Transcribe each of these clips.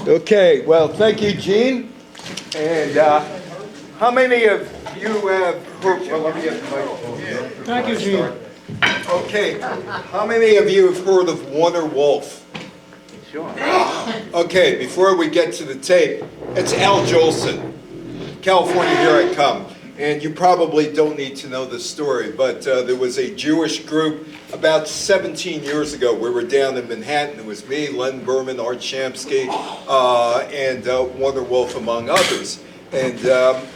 Okay, well, thank you, Gene. And how many of you have heard? Well, let me get the microphone here. Thank you, Gene. Okay, how many of you have heard of Warner Wolf? Sure. Okay, before we get to the tape, it's Al Jolson. California, here I come. And you probably don't need to know the story, but there was a Jewish group about 17 years ago. We were down in Manhattan. It was me, Len Berman, Art Shamsky, and Warner Wolf, among others. And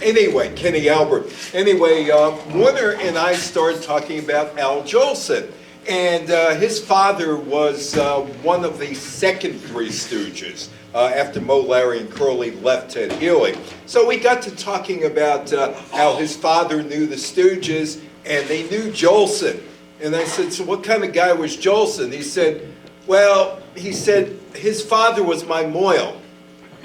anyway, Kenny Albert. Anyway, Warner and I started talking about Al Jolson. And his father was one of the second Three Stooges after Moe, Larry, and Curly left Ted Healy. So we got to talking about how his father knew the Stooges and they knew Jolson. And I said, so what kind of guy was Jolson? He said, well, his father was my Moyle.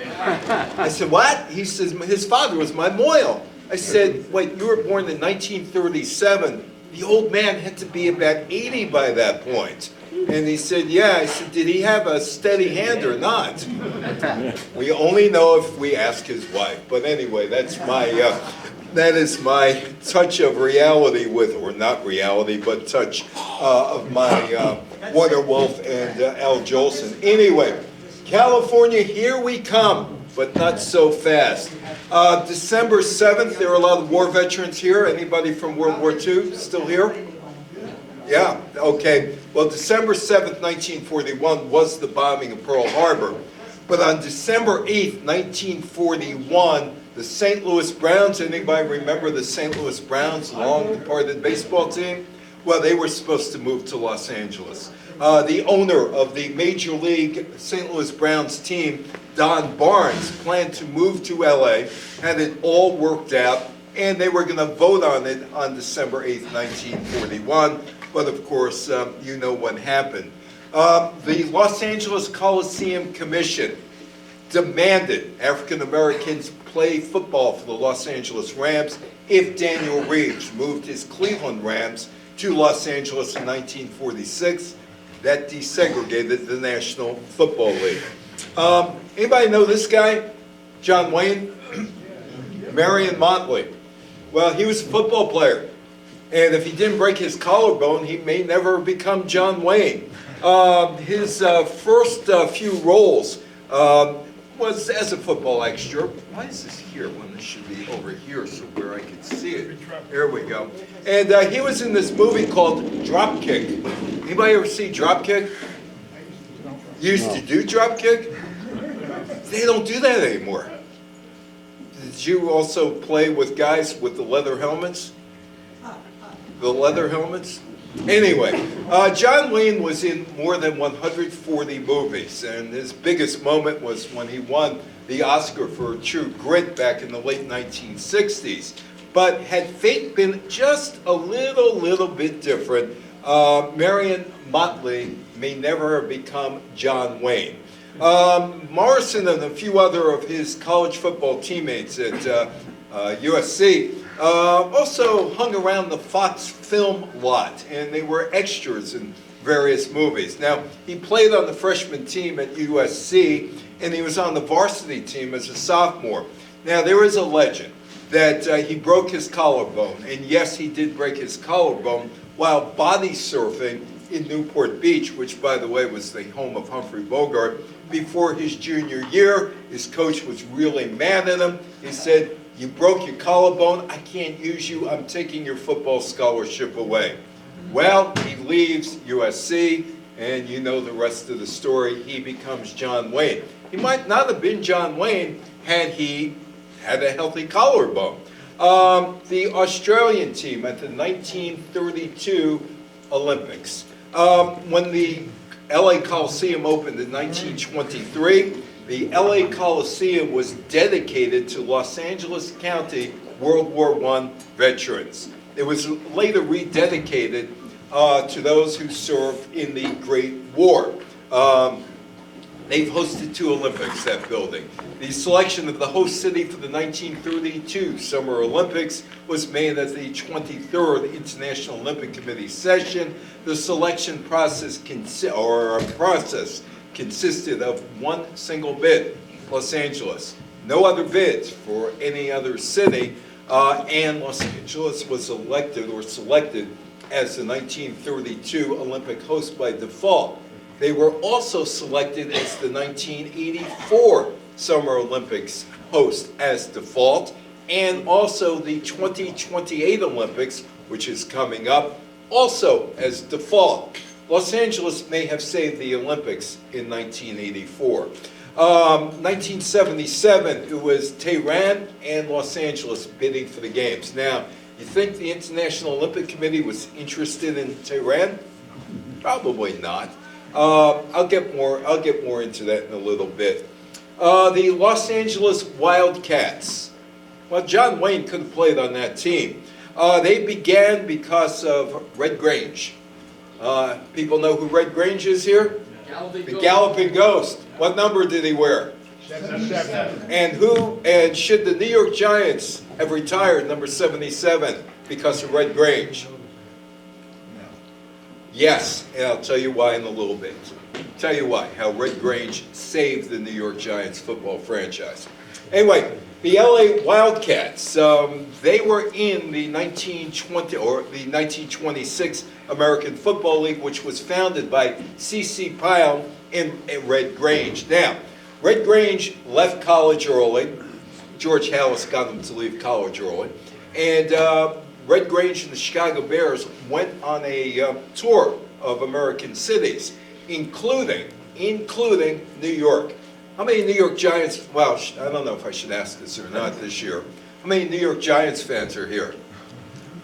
I said, what? He says, his father was my Moyle. I said, wait, you were born in 1937. The old man had to be about 80 by that point. And he said, yeah. I said, did he have a steady hand or not? We only know if we ask his wife. But anyway, that is my touch of reality with, or not reality, but touch of my Warner Wolf and Al Jolson. Anyway, California, here we come, but not so fast. December 7th, there are a lot of war veterans here. Anybody from World War II still here? Yeah, okay. Well, December 7th, 1941 was the bombing of Pearl Harbor. But on December 8th, 1941, the St. Louis Browns, anybody remember the St. Louis Browns, long departed baseball team? Well, they were supposed to move to Los Angeles. The owner of the Major League St. Louis Browns team, Don Barnes, planned to move to LA, had it all worked out, and they were going to vote on it on December 8th, 1941. But of course, you know what happened. The Los Angeles Coliseum Commission demanded African Americans play football for the Los Angeles Rams if Daniel Reeves moved his Cleveland Rams to Los Angeles in 1946. That desegregated the National Football League. Anybody know this guy? John Wayne? Marion Motley. Well, he was a football player. And if he didn't break his collarbone, he may never become John Wayne. His first few roles was as a football extra. Why is this here when this should be over here so where I can see it? There we go. And he was in this movie called Dropkick. Anybody ever see Dropkick? Used to do Dropkick? They don't do that anymore. Did you also play with guys with the leather helmets? The leather helmets? Anyway, John Wayne was in more than 140 movies, and his biggest moment was when he won the Oscar for True Grit back in the late 1960s. But had fate been just a little bit different, Marion Motley may never have become John Wayne. Morrison and a few other of his college football teammates at USC also hung around the Fox film lot, and they were extras in various movies. Now, he played on the freshman team at USC, and he was on the varsity team as a sophomore. Now, there is a legend that he broke his collarbone, and yes, he did break his collarbone while body surfing in Newport Beach, which, by the way, was the home of Humphrey Bogart. Before his junior year, his coach was really mad at him. He said, you broke your collarbone, I can't use you, I'm taking your football scholarship away. Well, he leaves USC, and you know the rest of the story. He becomes John Wayne. He might not have been John Wayne had he had a healthy collarbone. The Australian team at the 1932 Olympics. When the LA Coliseum opened in 1923, the LA Coliseum was dedicated to Los Angeles County World War I veterans. It was later rededicated to those who served in the Great War. They've hosted 2 Olympics, that building. The selection of the host city for the 1932 Summer Olympics was made at the 23rd International Olympic Committee session. The selection process consisted of one single bid. Los Angeles. No other bids for any other city, and Los Angeles was elected or selected as the 1932 Olympic host by default. They were also selected as the 1984 Summer Olympics host as default, and also the 2028 Olympics, which is coming up, also as default. Los Angeles may have saved the Olympics in 1984. 1977, it was Tehran and Los Angeles bidding for the games. Now, you think the International Olympic Committee was interested in Tehran? Probably not. I'll get more into that in a little bit. The Los Angeles Wildcats. Well, John Wayne could have played on that team. They began because of Red Grange. People know who Red Grange is here? The Galloping Ghost. What number did he wear? 77. And should the New York Giants have retired number 77 because of Red Grange? Yes, and I'll tell you why in a little bit. Tell you why, how Red Grange saved the New York Giants football franchise. Anyway, the LA Wildcats, they were in the 1920 or the 1926 American Football League, which was founded by C.C. Pyle and Red Grange. Now, Red Grange left college early. George Halas got him to leave college early. And Red Grange and the Chicago Bears went on a tour of American cities, including New York. How many New York Giants, well, I don't know if I should ask this or not this year. How many New York Giants fans are here?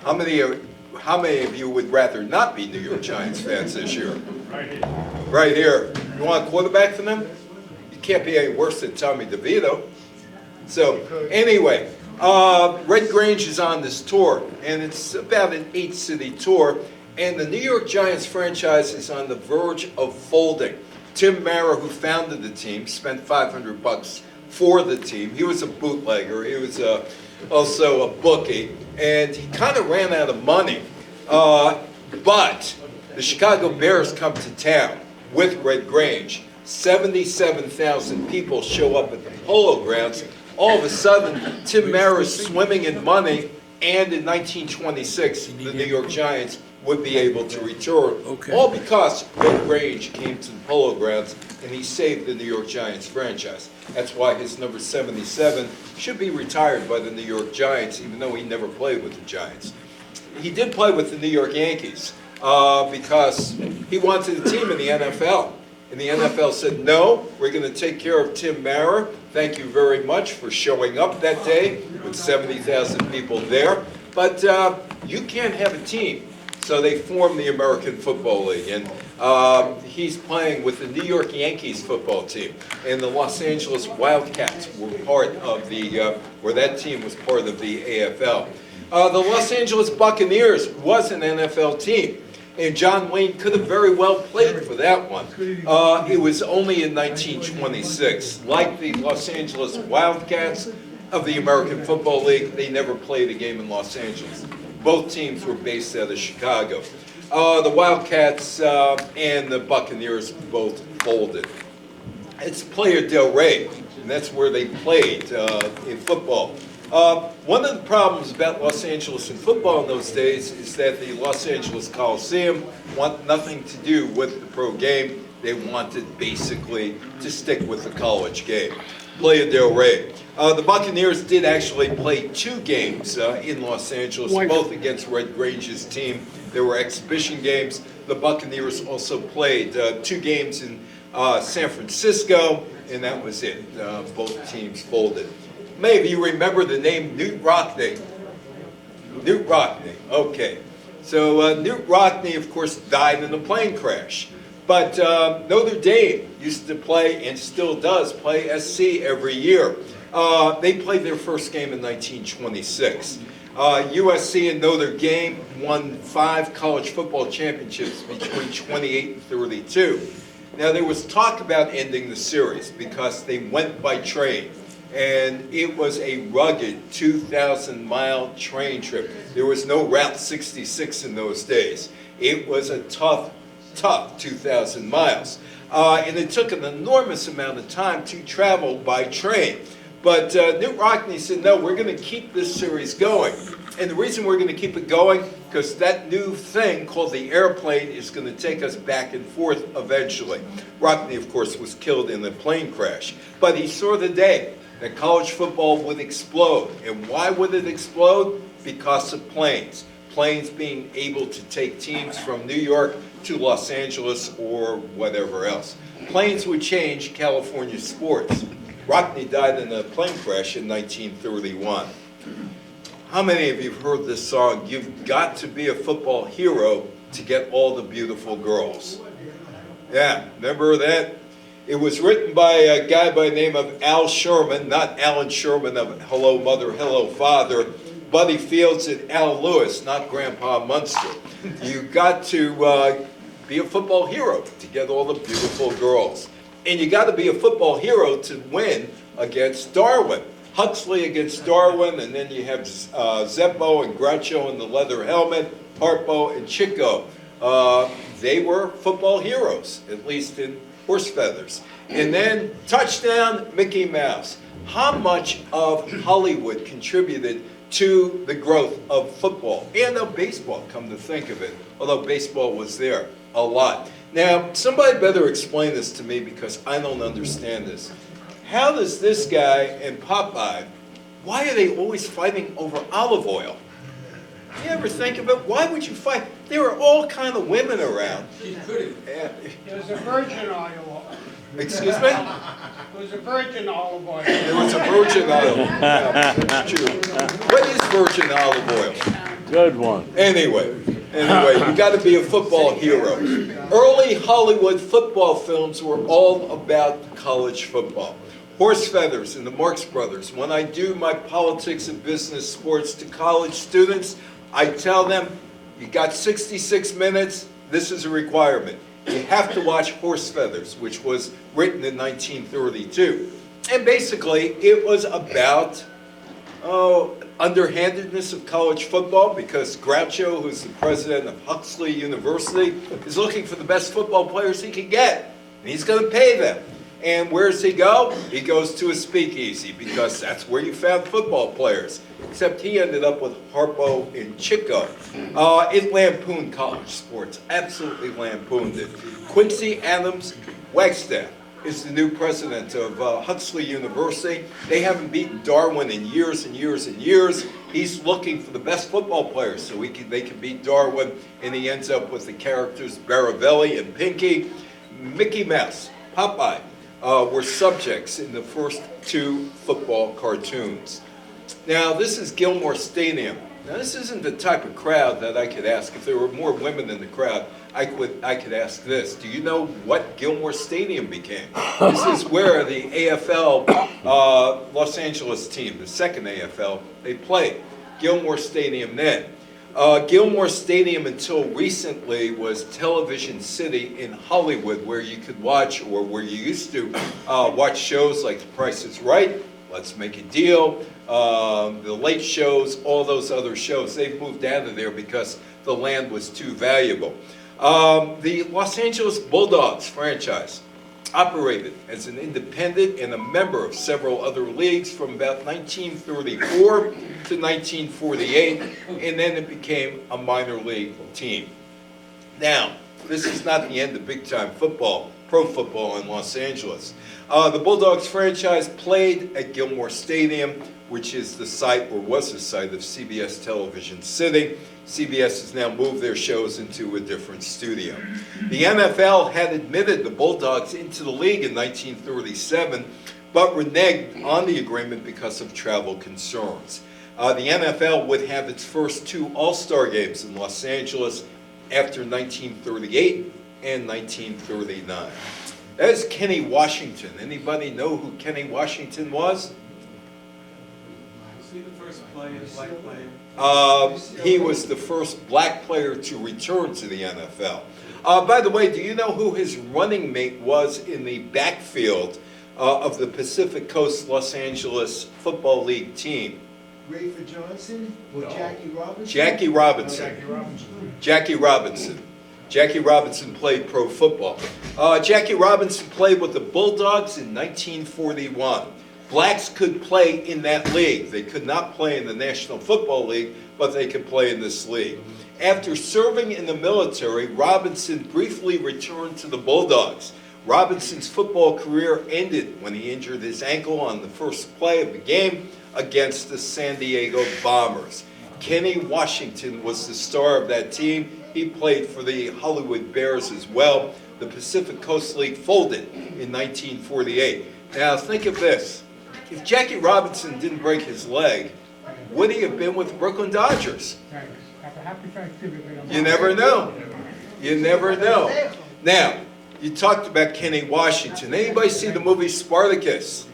How many of you would rather not be New York Giants fans this year? Right here. Right here. You want a quarterback for them? You can't be any worse than Tommy DeVito. So, anyway, Red Grange is on this tour, and it's about an 8-city tour, and the New York Giants franchise is on the verge of folding. Tim Mara, who founded the team, spent $500 for the team. He was a bootlegger. He was also a bookie, and he kind of ran out of money. But the Chicago Bears come to town with Red Grange. 77,000 people show up at the Polo Grounds. All of a sudden, Tim Mara's swimming in money, and in 1926, the New York Giants would be able to return. Okay. All because Red Grange came to the Polo Grounds and he saved the New York Giants franchise. That's why his number 77 should be retired by the New York Giants, even though he never played with the Giants. He did play with the New York Yankees because he wanted a team in the NFL. And the NFL said, no, we're going to take care of Tim Mara. Thank you very much for showing up that day with 70,000 people there. But you can't have a team. So they formed the American Football League, and he's playing with the New York Yankees football team, and the Los Angeles Wildcats were part of where that team was part of the AFL. The Los Angeles Buccaneers was an NFL team, and John Wayne could have very well played for that one. It was only in 1926. Like the Los Angeles Wildcats of the American Football League, they never played a game in Los Angeles. Both teams were based out of Chicago. The Wildcats and the Buccaneers both folded. It's Playa del Rey, and that's where they played in football. One of the problems about Los Angeles in football in those days is that the Los Angeles Coliseum want nothing to do with the pro game. They wanted basically to stick with the college game. Playa del Rey. The Buccaneers did actually play 2 games in Los Angeles, both against Red Grange's team. There were exhibition games. The Buccaneers also played 2 games in San Francisco, and that was it. Both teams folded. Many of you remember the name Knute Rockne. Knute Rockne, okay. So Knute Rockne, of course, died in a plane crash. But Notre Dame used to play, and still does, play SC every year. They played their first game in 1926. USC and Notre Dame won 5 college football championships between 28 and 32. Now, there was talk about ending the series because they went by train, and it was a rugged 2,000-mile train trip. There was no Route 66 in those days. It was a tough 2,000 miles. And it took an enormous amount of time to travel by train. But Knute Rockne said, no, we're going to keep this series going. And the reason we're going to keep it going, because that new thing called the airplane is going to take us back and forth eventually. Rockne, of course, was killed in a plane crash. But he saw the day that college football would explode. And why would it explode? Because of planes. Planes being able to take teams from New York to Los Angeles or whatever else. Planes would change California sports. Rockne died in a plane crash in 1931. How many of you have heard this song, "You've got to be a football hero to get all the beautiful girls"? Yeah, remember that? It was written by a guy by the name of Al Sherman, not Alan Sherman of Hello Mother, Hello Father, Buddy Fields and Al Lewis, not Grandpa Munster. You got to be a football hero to get all the beautiful girls. And you got to be a football hero to win against Darwin. Huxley against Darwin, and then you have Zeppo and Groucho in the leather helmet, Harpo and Chico. They were football heroes, at least in horse feathers. And then touchdown, Mickey Mouse. How much of Hollywood contributed to the growth of football and of baseball, come to think of it, although baseball was there a lot. Now, somebody better explain this to me because I don't understand this. How does this guy and Popeye, why are they always fighting over olive oil? You ever think of it? Why would you fight? There are all kind of women around. There was a virgin olive oil. Excuse me? It was a virgin olive oil. There was a virgin olive oil. Yeah, that's true. What is virgin olive oil? Good one. Anyway, you got to be a football hero. Early Hollywood football films were all about college football. Horse Feathers and the Marx Brothers. When I do my politics and business sports to college students, I tell them, you got 66 minutes, this is a requirement. You have to watch Horse Feathers, which was written in 1932. And basically, it was about underhandedness of college football because Groucho, who's the president of Huxley University, is looking for the best football players he can get. And he's going to pay them. And where does he go? He goes to a speakeasy because that's where you found football players. Except he ended up with Harpo and Chico. It lampooned college sports, absolutely lampooned it. Quincy Adams Wagstaff is the new president of Huxley University. They haven't beaten Darwin in years and years and years. He's looking for the best football players so they can beat Darwin, and he ends up with the characters Baravelli and Pinky. Mickey Mouse, Popeye, were subjects in the first two football cartoons. Now, this is Gilmore Stadium. Now, this isn't the type of crowd that I could ask. If there were more women in the crowd, I could ask this. Do you know what Gilmore Stadium became? This is where the AFL Los Angeles team, the second AFL, they played. Gilmore Stadium then. Gilmore Stadium until recently was Television City in Hollywood, where you could watch, or where you used to watch shows like The Price is Right, Let's Make a Deal, the late shows, all those other shows. They've moved out of there because the land was too valuable. The Los Angeles Bulldogs franchise operated as an independent and a member of several other leagues from about 1934 to 1948, and then it became a minor league team. Now, this is not the end of big-time football, pro football in Los Angeles. The Bulldogs franchise played at Gilmore Stadium, which is the site, or was the site, of CBS Television City. CBS has now moved their shows into a different studio. The NFL had admitted the Bulldogs into the league in 1937, but reneged on the agreement because of travel concerns. The NFL would have its first two All-Star games in Los Angeles after 1938 and 1939. That is Kenny Washington. Anybody know who Kenny Washington was? Was he the first black player? He was the first black player to return to the NFL. By the way, do you know who his running mate was in the backfield of the Pacific Coast Los Angeles Football League team? Rayford Johnson or Jackie Robinson? Jackie Robinson. Jackie Robinson. Jackie Robinson played pro football. Jackie Robinson played with the Bulldogs in 1941. Blacks could play in that league. They could not play in the National Football League, but they could play in this league. After serving in the military, Robinson briefly returned to the Bulldogs. Robinson's football career ended when he injured his ankle on the first play of the game against the San Diego Bombers. Kenny Washington was the star of that team. He played for the Hollywood Bears as well. The Pacific Coast League folded in 1948. Now think of this. If Jackie Robinson didn't break his leg, would he have been with the Brooklyn Dodgers? Thanks. Have a happy Thanksgiving. You never know. You never know. Now, you talked about Kenny Washington. Anybody see the movie Spartacus?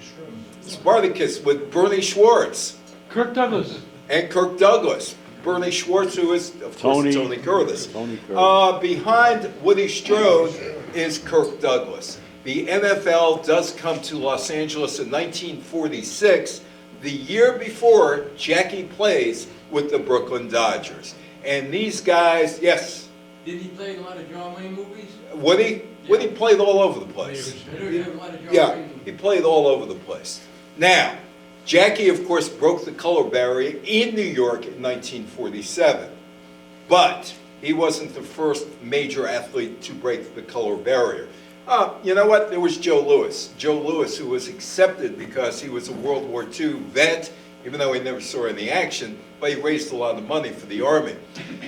Spartacus with Bernie Schwartz Kirk Douglas. and Kirk Douglas. Bernie Schwartz, who is, of course, Tony Curtis. Tony Curtis. Behind Woody Strode is Kirk Douglas. The NFL does come to Los Angeles in 1946, the year before Jackie plays with the Brooklyn Dodgers. And these guys, yes, Did he play in a lot of John Wayne movies? Woody played all over the place. I know you have a lot of John Yeah, Wayne movies. he played all over the place. Now, Jackie, of course, broke the color barrier in New York in 1947. But he wasn't the first major athlete to break the color barrier. You know what? There was Joe Louis. Joe Louis, who was accepted because he was a World War II vet, even though he never saw any action, but he raised a lot of money for the Army.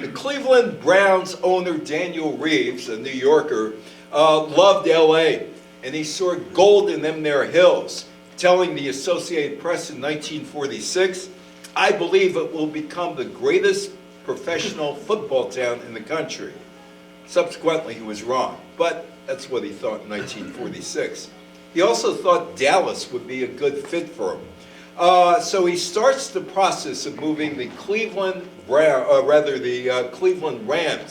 The Cleveland Browns owner, Daniel Reeves, a New Yorker, loved L.A., and he saw gold in them there hills, telling the Associated Press in 1946, "I believe it will become the greatest professional football town in the country." Subsequently, he was wrong, but that's what he thought in 1946. He also thought Dallas would be a good fit for him. So he starts the process of moving the Cleveland Rams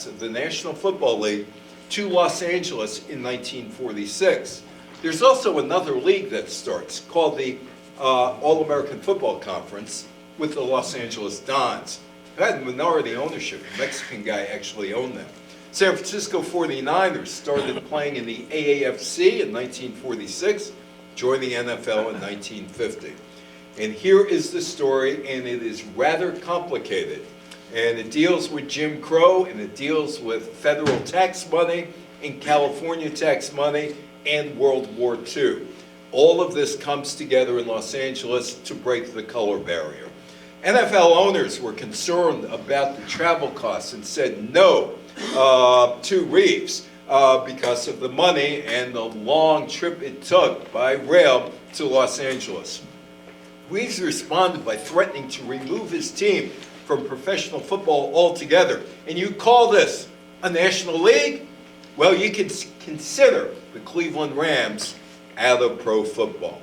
of the National Football League to Los Angeles in 1946. There's also another league that starts called the All-American Football Conference with the Los Angeles Dons. It had minority ownership. A Mexican guy actually owned them. San Francisco 49ers started playing in the AAFC in 1946, joined the NFL in 1950. And here is the story, and it is rather complicated. And it deals with Jim Crow, and it deals with federal tax money and California tax money and World War II. All of this comes together in Los Angeles to break the color barrier. NFL owners were concerned about the travel costs and said no to Reeves because of the money and the long trip it took by rail to Los Angeles. Reeves responded by threatening to remove his team from professional football altogether. And you call this a National League? Well, you can consider the Cleveland Rams out of pro football.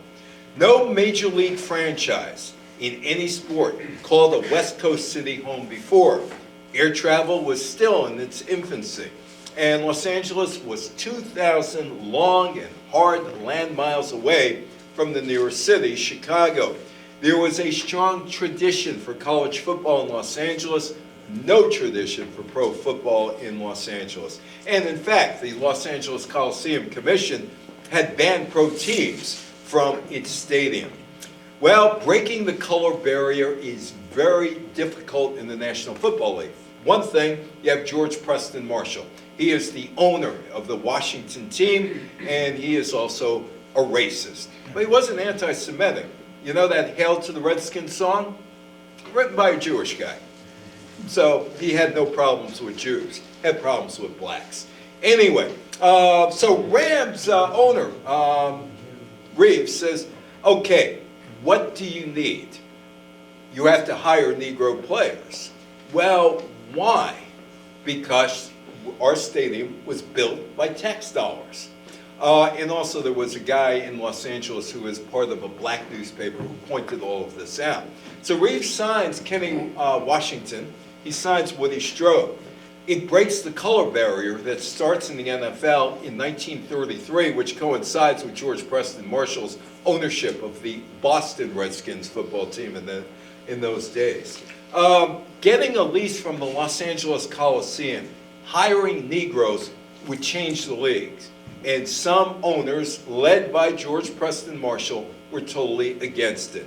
No major league franchise in any sport called a West Coast city home before. Air travel was still in its infancy, and Los Angeles was 2,000 long and hard land miles away from the nearest city, Chicago. There was a strong tradition for college football in Los Angeles, no tradition for pro football in Los Angeles. And in fact, the Los Angeles Coliseum Commission had banned pro teams from its stadium. Well, breaking the color barrier is very difficult in the National Football League. One thing, you have George Preston Marshall. He is the owner of the Washington team, and he is also a racist. But he wasn't anti-Semitic. You know that Hail to the Redskins song? Written by a Jewish guy. So he had no problems with Jews, had problems with blacks. Anyway, so Rams owner Reeves says, okay, what do you need? You have to hire Negro players. Well, why? Because our stadium was built by tax dollars. And also there was a guy in Los Angeles who was part of a black newspaper who pointed all of this out. So Reeves signs Kenny Washington. He signs Woody Strode. It breaks the color barrier that starts in the NFL in 1933, which coincides with George Preston Marshall's ownership of the Boston Redskins football team in those days. Getting a lease from the Los Angeles Coliseum, hiring Negroes would change the leagues. And some owners, led by George Preston Marshall, were totally against it.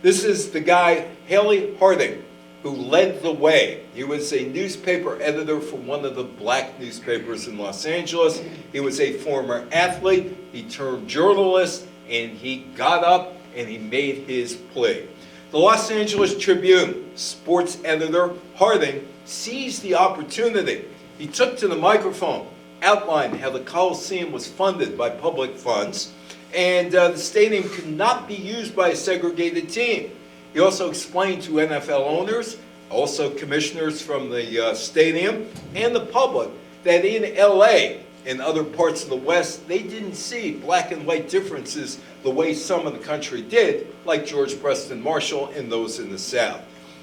This is the guy, Haley Harding, who led the way. He was a newspaper editor for one of the black newspapers in Los Angeles. He was a former athlete. He turned journalist, and he got up and he made his plea. The Los Angeles Tribune sports editor Harding seized the opportunity. He took to the microphone, outlined how the Coliseum was funded by public funds, and the stadium could not be used by a segregated team. He also explained to NFL owners, also commissioners from the stadium, and the public that in LA and other parts of the West, they didn't see black and white differences the way some of the country did, like George Preston Marshall and those in the South.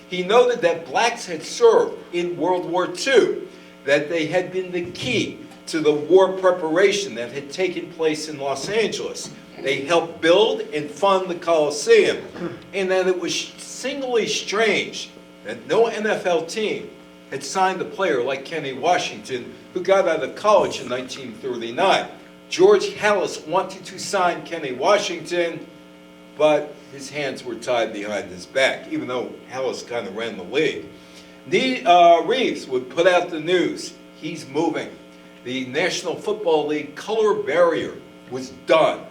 He noted that blacks had served in World War II, that they had been the key to the war preparation that had taken place in Los Angeles. They helped build and fund the Coliseum, and that it was singly strange that no NFL team had signed a player like Kenny Washington, who got out of college in 1939. George Halas wanted to sign Kenny Washington, but his hands were tied behind his back, even though Halas kind of ran the league. Reeves would put out the news, he's moving. The National Football League color barrier was done.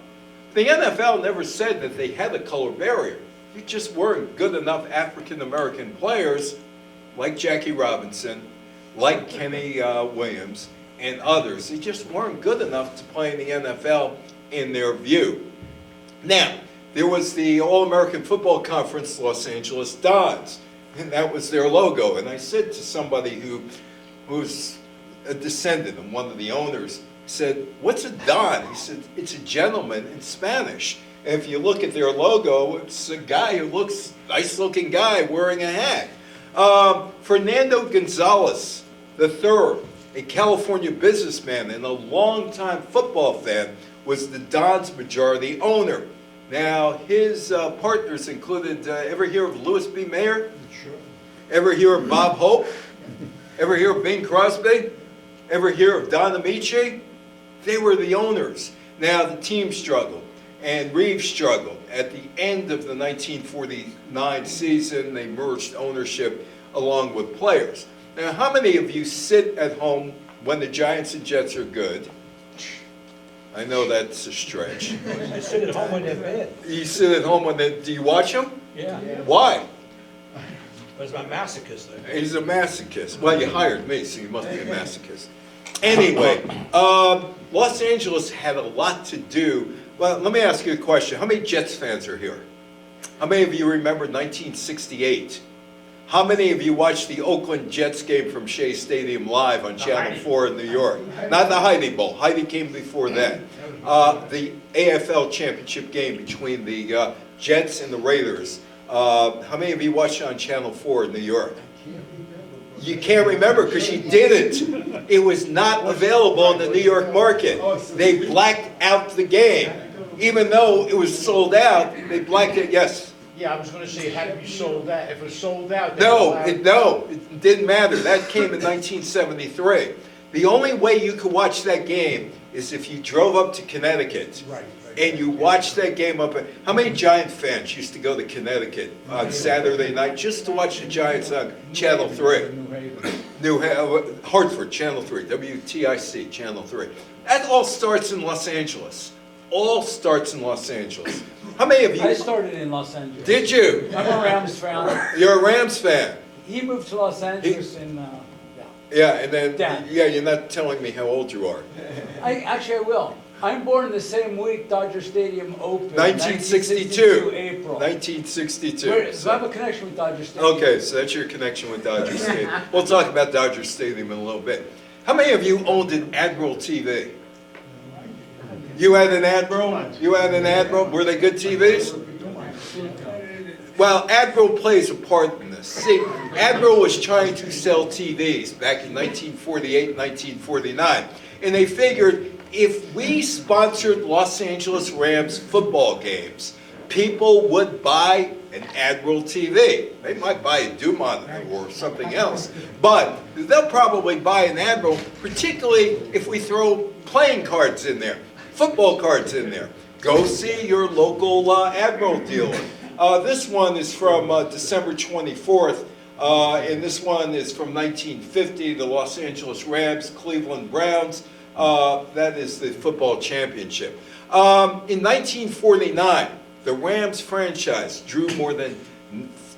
The NFL never said that they had a color barrier. There just weren't good enough African-American players like Jackie Robinson, like Kenny Williams, and others. They just weren't good enough to play in the NFL in their view. Now, there was the All-American Football Conference Los Angeles Dons, and that was their logo. And I said to somebody who's a descendant of one of the owners, said, "What's a Don?" He said, "It's a gentleman in Spanish." And if you look at their logo, it's a guy who looks, nice-looking guy wearing a hat. Fernando Gonzalez III, a California businessman and a longtime football fan, was the Dons' majority owner. Now, his partners included, ever hear of Louis B. Mayer? Sure. Ever hear of Bob Hope? Ever hear of Bing Crosby? Ever hear of Don Amici? They were the owners. Now, the team struggled, and Reeves struggled. At the end of the 1949 season, they merged ownership along with players. Now, how many of you sit at home when the Giants and Jets are good? I know that's a stretch. I sit at home when they're bad. You sit at home when do you watch them? Yeah. Why? Because I'm a masochist. He's a masochist. Well, you hired me, so you must be a masochist. Anyway, Los Angeles had a lot to do. Well, let me ask you a question. How many Jets fans are here? How many of you remember 1968? How many of you watched the Oakland Jets game from Shea Stadium live on Channel 4 in New York? Not the Heidi Bowl. Heidi came before that. The AFL championship game between the Jets and the Raiders. How many of you watched it on Channel 4 in New York? You can't remember because you didn't. It was not available in the New York market. They blacked out the game. Even though it was sold out, they blacked it. Yes? Yeah, I was gonna say, had it been sold out, if it was sold out. then No, allowed- it didn't matter. That came in 1973. The only way you could watch that game is if you drove up to Connecticut. Right. And you watched that game up. How many Giant fans used to go to Connecticut on Saturday night just to watch the Giants on Channel 3? Hartford, Channel 3, WTIC, Channel 3. That all starts in Los Angeles. All starts in Los Angeles. How many of I you, started in Los Angeles. did you? I'm a Rams fan. You're a Rams fan. He moved to Los Angeles in, yeah. Yeah, and then, Dan. yeah, you're not telling me how old you are. I will. I'm born the same week Dodger Stadium opened. 1962. April. 1962. So I have a connection with Dodger Stadium. Okay, so that's your connection with Dodger Stadium. We'll talk about Dodger Stadium in a little bit. How many of you owned an Admiral TV? You had an Admiral? You had an Admiral? Were they good TVs? Well, Admiral plays a part in this. See, Admiral was trying to sell TVs back in 1948, 1949. And they figured if we sponsored Los Angeles Rams football games, people would buy an Admiral TV. They might buy a Dumont or something else, but they'll probably buy an Admiral, particularly if we throw playing cards in there, football cards in there. Go see your local Admiral dealer. This one is from December 24th, and this one is from 1950, the Los Angeles Rams, Cleveland Browns. That is the football championship. In 1949, the Rams franchise drew more than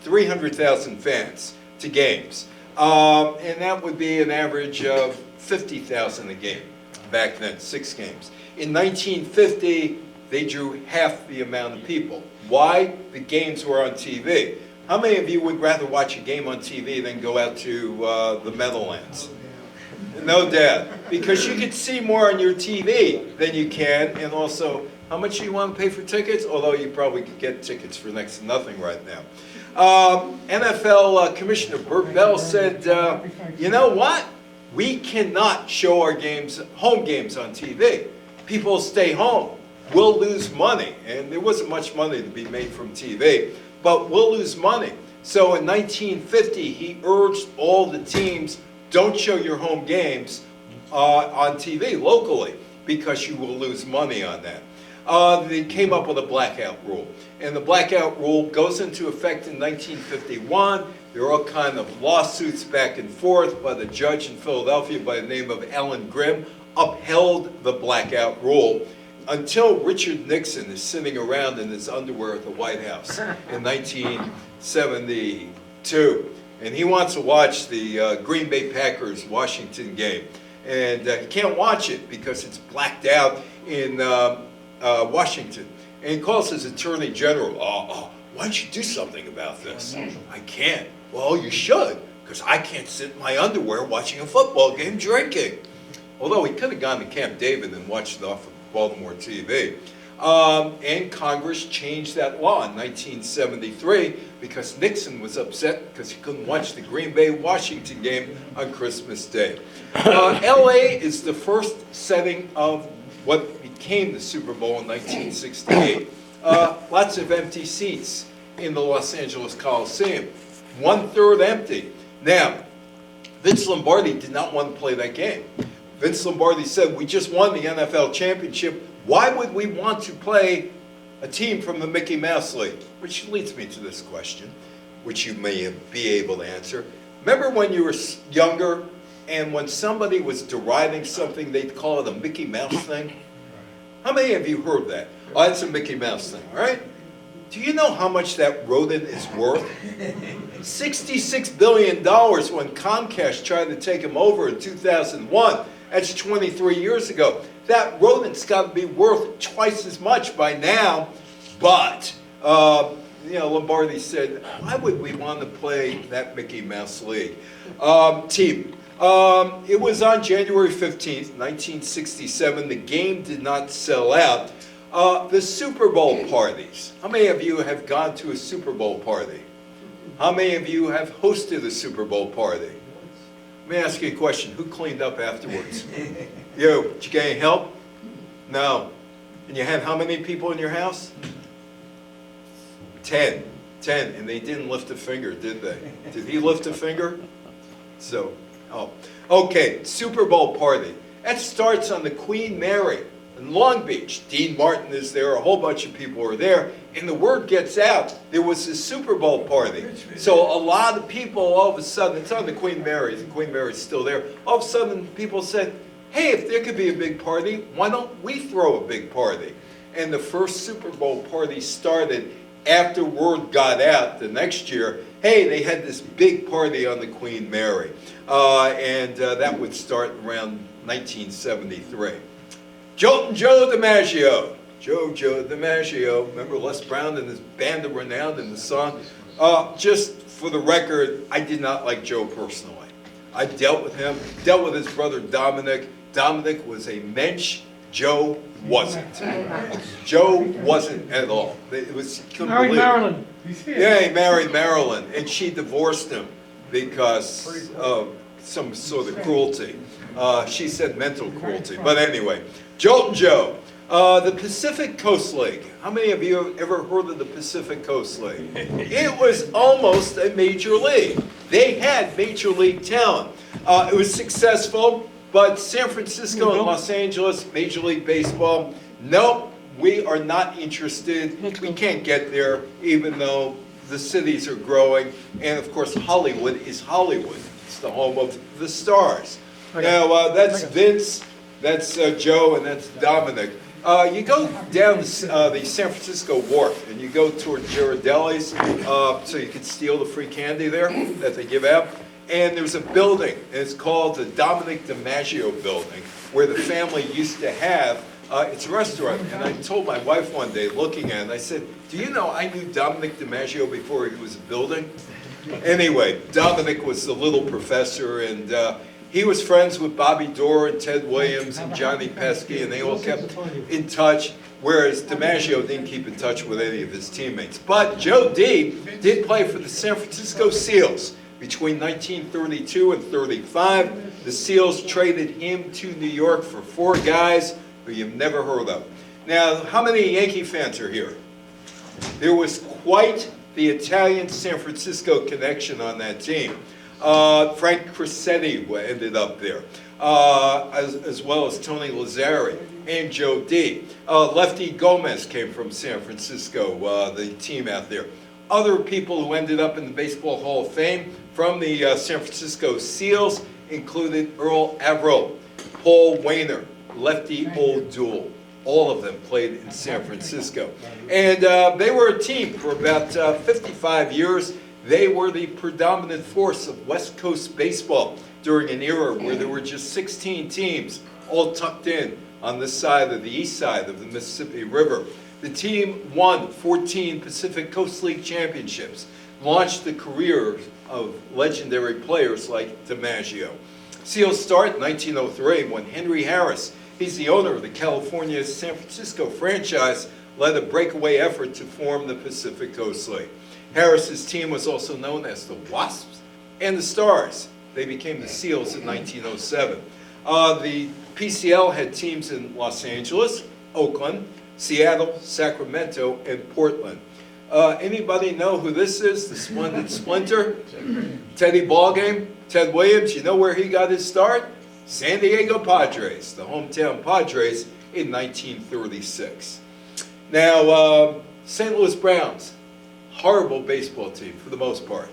300,000 fans to games. And that would be an average of 50,000 a game back then, 6 games. In 1950, they drew half the amount of people. Why? The games were on TV. How many of you would rather watch a game on TV than go out to the Meadowlands? No doubt. Because you could see more on your TV than you can, and also, how much do you want to pay for tickets? Although you probably could get tickets for next to nothing right now. NFL Commissioner Burt Bell said, you know what? We cannot show our games, home games on TV. People stay home. We'll lose money. And there wasn't much money to be made from TV, but we'll lose money. So in 1950, he urged all the teams, don't show your home games on TV locally, because you will lose money on that. They came up with a blackout rule. And the blackout rule goes into effect in 1951. There are all kinds of lawsuits back and forth, but a judge in Philadelphia by the name of Ellen Grimm upheld the blackout rule until Richard Nixon is sitting around in his underwear at the White House in 1972. And he wants to watch the Green Bay Packers Washington game. And he can't watch it because it's blacked out in Washington. And he calls his attorney general, why don't you do something about this? I can't. Well, you should, because I can't sit in my underwear watching a football game drinking. Although he could have gone to Camp David and watched it off of Baltimore TV. And Congress changed that law in 1973 because Nixon was upset because he couldn't watch the Green Bay-Washington game on Christmas Day. LA is the first setting of what became the Super Bowl in 1968. Lots of empty seats in the Los Angeles Coliseum. 1/3 empty. Now, Vince Lombardi did not want to play that game. Vince Lombardi said, we just won the NFL championship. Why would we want to play a team from the Mickey Mouse League? Which leads me to this question, which you may be able to answer. Remember when you were younger, and when somebody was deriding something, they'd call it a Mickey Mouse thing? How many of you heard that? Oh, it's a Mickey Mouse thing, right? Do you know how much that rodent is worth? $66 billion when Comcast tried to take him over in 2001. That's 23 years ago. That rodent's got to be worth twice as much by now. But, Lombardi said, why would we want to play that Mickey Mouse League team? It was on January 15th, 1967. The game did not sell out. The Super Bowl parties. How many of you have gone to a Super Bowl party? How many of you have hosted a Super Bowl party? Let me ask you a question. Who cleaned up afterwards? You. Did you get any help? No. And you had how many people in your house? 10. 10. And they didn't lift a finger, did they? Did he lift a finger? So, okay. Super Bowl party. That starts on the Queen Mary in Long Beach. Dean Martin is there. A whole bunch of people are there. And the word gets out. There was a Super Bowl party. So a lot of people all of a sudden, it's on the Queen Mary. The Queen Mary's still there. All of a sudden, people said, hey, if there could be a big party, why don't we throw a big party? And the first Super Bowl party started after word got out the next year. Hey, they had this big party on the Queen Mary. And that would start around 1973. Joltin' Joe DiMaggio. Joe DiMaggio. Remember Les Brown and his Band of Renown and the song? Just for the record, I did not like Joe personally. I dealt with him, dealt with his brother Dominic. Dominic was a mensch. Joe wasn't. Joe wasn't at all. It was, couldn't Married believe it. Marilyn. Yeah, he married Marilyn, and she divorced him because of some sort of cruelty. She said mental cruelty, but anyway. Joltin' Joe. The Pacific Coast League. How many of you have ever heard of the Pacific Coast League? It was almost a major league. They had major league talent. It was successful, but San Francisco and Los Angeles, Major League Baseball, nope, we are not interested. We can't get there, even though the cities are growing. And of course, Hollywood is Hollywood. It's the home of the stars. Now, that's Vince, that's Joe, and that's Dominic. You go down the San Francisco Wharf, and you go toward Girardelli's, so you can steal the free candy there that they give out. And there's a building, and it's called the Dominic DiMaggio Building, where the family used to have its restaurant. And I told my wife one day, looking at it, I said, do you know I knew Dominic DiMaggio before he was a building? Anyway, Dominic was the little professor, and he was friends with Bobby Dorr and Ted Williams and Johnny Pesky, and they all kept in touch, whereas DiMaggio didn't keep in touch with any of his teammates. But Joe D did play for the San Francisco Seals between 1932 and 35. The Seals traded him to New York for 4 guys who you've never heard of. Now, how many Yankee fans are here? There was quite the Italian-San Francisco connection on that team. Frank Crissetti ended up there, as well as Tony Lazzari and Joe D. Lefty Gomez came from San Francisco, the team out there. Other people who ended up in the Baseball Hall of Fame from the San Francisco Seals included Earl Averill, Paul Wainer, Lefty O'Doul. All of them played in San Francisco. And they were a team for about 55 years. They were the predominant force of West Coast baseball during an era where there were just 16 teams, all tucked in on this side of the east side of the Mississippi River. The team won 14 Pacific Coast League championships, launched the careers of legendary players like DiMaggio. Seals start in 1903 when Henry Harris, he's the owner of the California San Francisco franchise, led a breakaway effort to form the Pacific Coast League. Harris's team was also known as the Wasps and the Stars. They became the Seals in 1907. The PCL had teams in Los Angeles, Oakland, Seattle, Sacramento, and Portland. Anybody know who this is? The Splendid Splinter? Teddy Ballgame? Ted Williams, you know where he got his start? San Diego Padres, the hometown Padres, in 1936. Now, St. Louis Browns, horrible baseball team for the most part.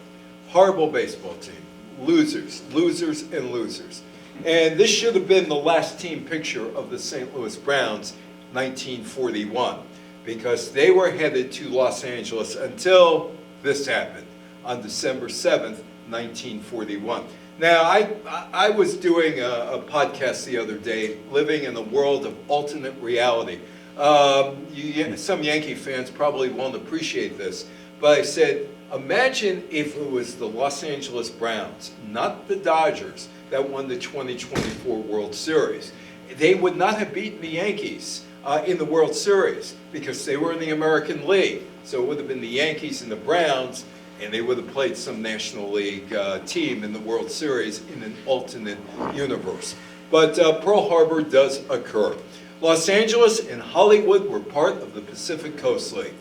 Horrible baseball team. Losers, losers, and losers. And this should have been the last team picture of the St. Louis Browns, 1941, because they were headed to Los Angeles until this happened on December 7th, 1941. Now, I was doing a podcast the other day, living in a world of alternate reality. Some Yankee fans probably won't appreciate this, but I said, imagine if it was the Los Angeles Browns, not the Dodgers, that won the 2024 World Series. They would not have beaten the Yankees in the World Series because they were in the American League. So it would have been the Yankees and the Browns, and they would have played some National League team in the World Series in an alternate universe. But Pearl Harbor does occur. Los Angeles and Hollywood were part of the Pacific Coast League,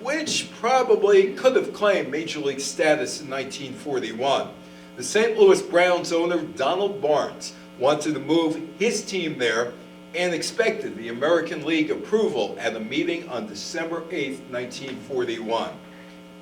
which probably could have claimed Major League status in 1941. The St. Louis Browns owner, Donald Barnes, wanted to move his team there and expected the American League approval at a meeting on December 8th, 1941.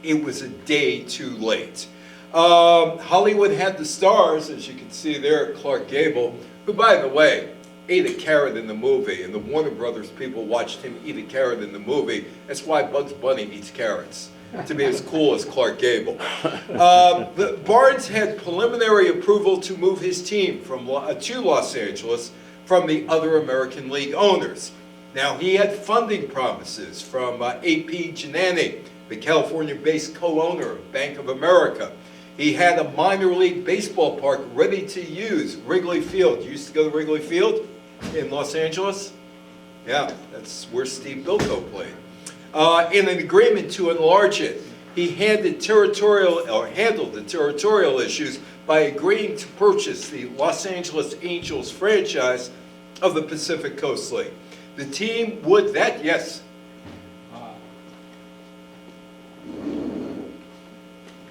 It was a day too late. Hollywood had the stars, as you can see there, Clark Gable, who, by the way, ate a carrot in the movie, and the Warner Brothers people watched him eat a carrot in the movie. That's why Bugs Bunny eats carrots, to be as cool as Clark Gable. Barnes had preliminary approval to move his team to Los Angeles from the other American League owners. Now, he had funding promises from A.P. Giannini, the California-based co-owner of Bank of America. He had a minor league baseball park ready to use, Wrigley Field. You used to go to Wrigley Field in Los Angeles? Yeah, that's where Steve Bilko played. In an agreement to enlarge it, he handled the territorial issues by agreeing to purchase the Los Angeles Angels franchise of the Pacific Coast League. The team would, yes,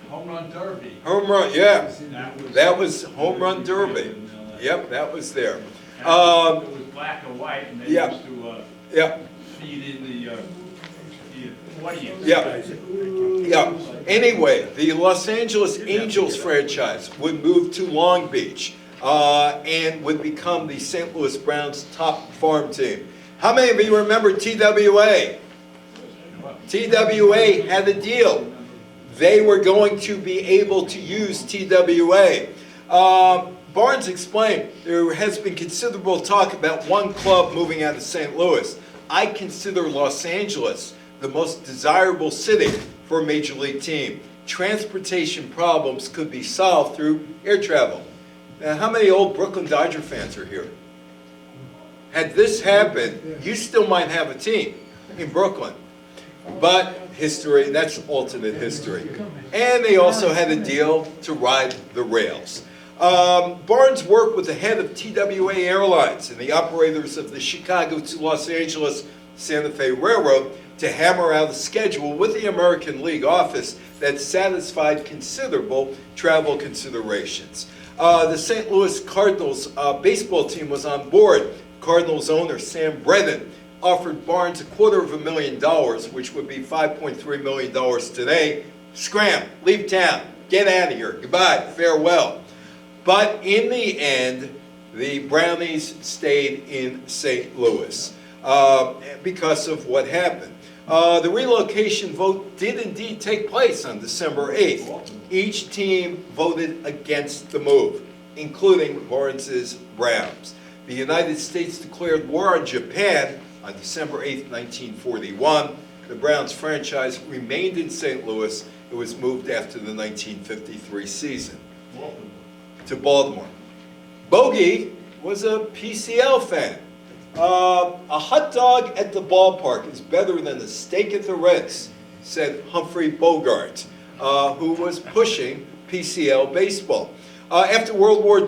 Home run derby. home run, yeah. That That was home run derby. Yep, that was there. It was black and white, and they Yeah. used to Yeah, feed in the audience. yeah, yeah. Anyway, the Los Angeles Angels franchise would move to Long Beach and would become the St. Louis Browns' top farm team. How many of you remember TWA? TWA had a deal. They were going to be able to use TWA. Barnes explained, there has been considerable talk about one club moving out of St. Louis. I consider Los Angeles the most desirable city for a major league team. Transportation problems could be solved through air travel. Now, how many old Brooklyn Dodger fans are here? Had this happened, you still might have a team in Brooklyn. But history, that's alternate history. And they also had a deal to ride the rails. Barnes worked with the head of TWA Airlines and the operators of the Chicago to Los Angeles Santa Fe Railroad to hammer out a schedule with the American League office that satisfied considerable travel considerations. The St. Louis Cardinals baseball team was on board. Cardinals owner Sam Brennan offered Barnes $250,000, which would be $5.3 million today. Scram, leave town, get out of here, goodbye, farewell. But in the end, the Brownies stayed in St. Louis because of what happened. The relocation vote did indeed take place on December 8th. Each team voted against the move, including Barnes's Browns. The United States declared war on Japan on December 8th, 1941. The Browns franchise remained in St. Louis. It was moved after the 1953 season to Baltimore. Bogey was a PCL fan. A hot dog at the ballpark is better than a steak at the Ritz, said Humphrey Bogart, who was pushing PCL baseball. After World War II,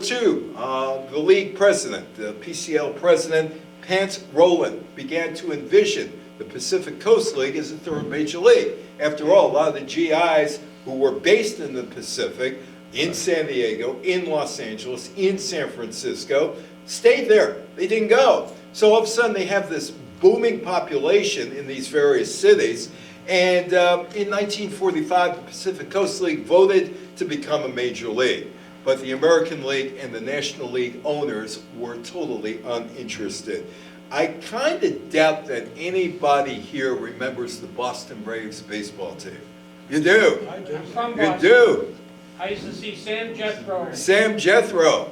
the league president, the PCL president, Pance Rowland, began to envision the Pacific Coast League as a third major league. After all, a lot of the GIs who were based in the Pacific, in San Diego, in Los Angeles, in San Francisco, stayed there. They didn't go. So all of a sudden they have this booming population in these various cities. And in 1945, the Pacific Coast League voted to become a major league. But the American League and the National League owners were totally uninterested. I kind of doubt that anybody here remembers the Boston Braves baseball team. You do? I do. I'm from You Boston. do? I used to see Sam Jethro. Sam Jethro,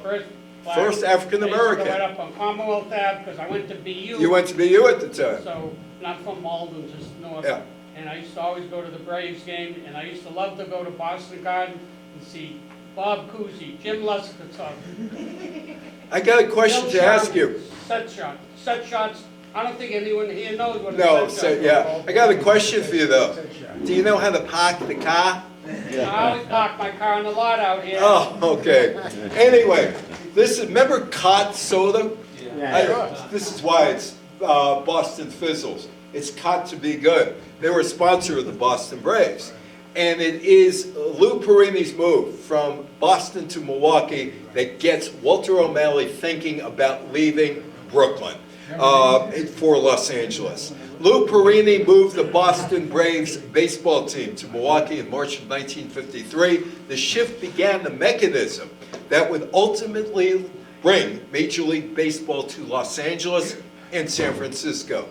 Black. first African I used to go right American. up on Commonwealth Ave because I went to BU. You went to BU at the time. So, not from Malden, just north. Yeah. And I used to always go to the Braves game, and I used to love to go to Boston Garden and see Bob Cousy, Jim Luskatov. I got a question to ask you. Set shots. I don't think anyone here knows what a No, set so, shot yeah. I got a question for you though. Do you know how to park the car? is. I always park my car in the lot out here. Oh, okay. Anyway, remember Cott Soda? This is why it's Boston Fizzles. It's Cott to be good. They were a sponsor of the Boston Braves. And it is Lou Perini's move from Boston to Milwaukee that gets Walter O'Malley thinking about leaving Brooklyn for Los Angeles. Lou Perini moved the Boston Braves baseball team to Milwaukee in March of 1953. The shift began the mechanism that would ultimately bring Major League Baseball to Los Angeles and San Francisco.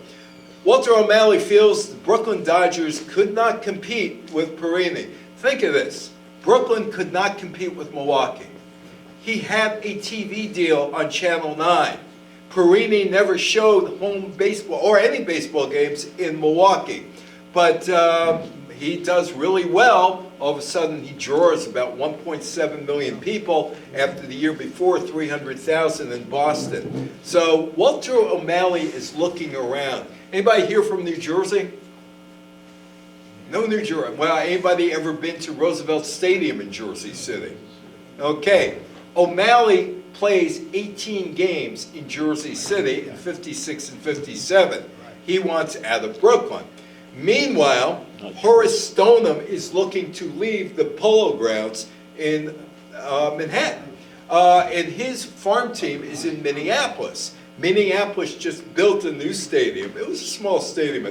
Walter O'Malley feels the Brooklyn Dodgers could not compete with Perini. Think of this. Brooklyn could not compete with Milwaukee. He had a TV deal on Channel 9. Perini never showed home baseball or any baseball games in Milwaukee. But he does really well. All of a sudden, he draws about 1.7 million people after the year before, 300,000 in Boston. So Walter O'Malley is looking around. Anybody here from New Jersey? No New Jersey. Well, anybody ever been to Roosevelt Stadium in Jersey City? Okay. O'Malley plays 18 games in Jersey City in 56 and 57. He wants out of Brooklyn. Meanwhile, Horace Stoneham is looking to leave the Polo Grounds in Manhattan. And his farm team is in Minneapolis. Minneapolis just built a new stadium. It was a small stadium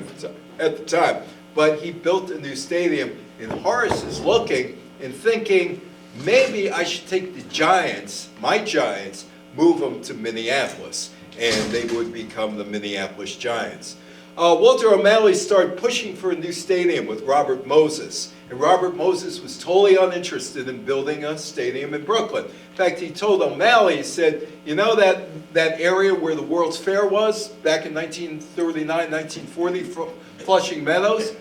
at the time, but he built a new stadium, and Horace is looking and thinking, maybe I should take the Giants, my Giants, move them to Minneapolis, and they would become the Minneapolis Giants. Walter O'Malley started pushing for a new stadium with Robert Moses, and Robert Moses was totally uninterested in building a stadium in Brooklyn. In fact, he told O'Malley, he said, you know that area where the World's Fair was back in 1939, 1940, Flushing Meadows?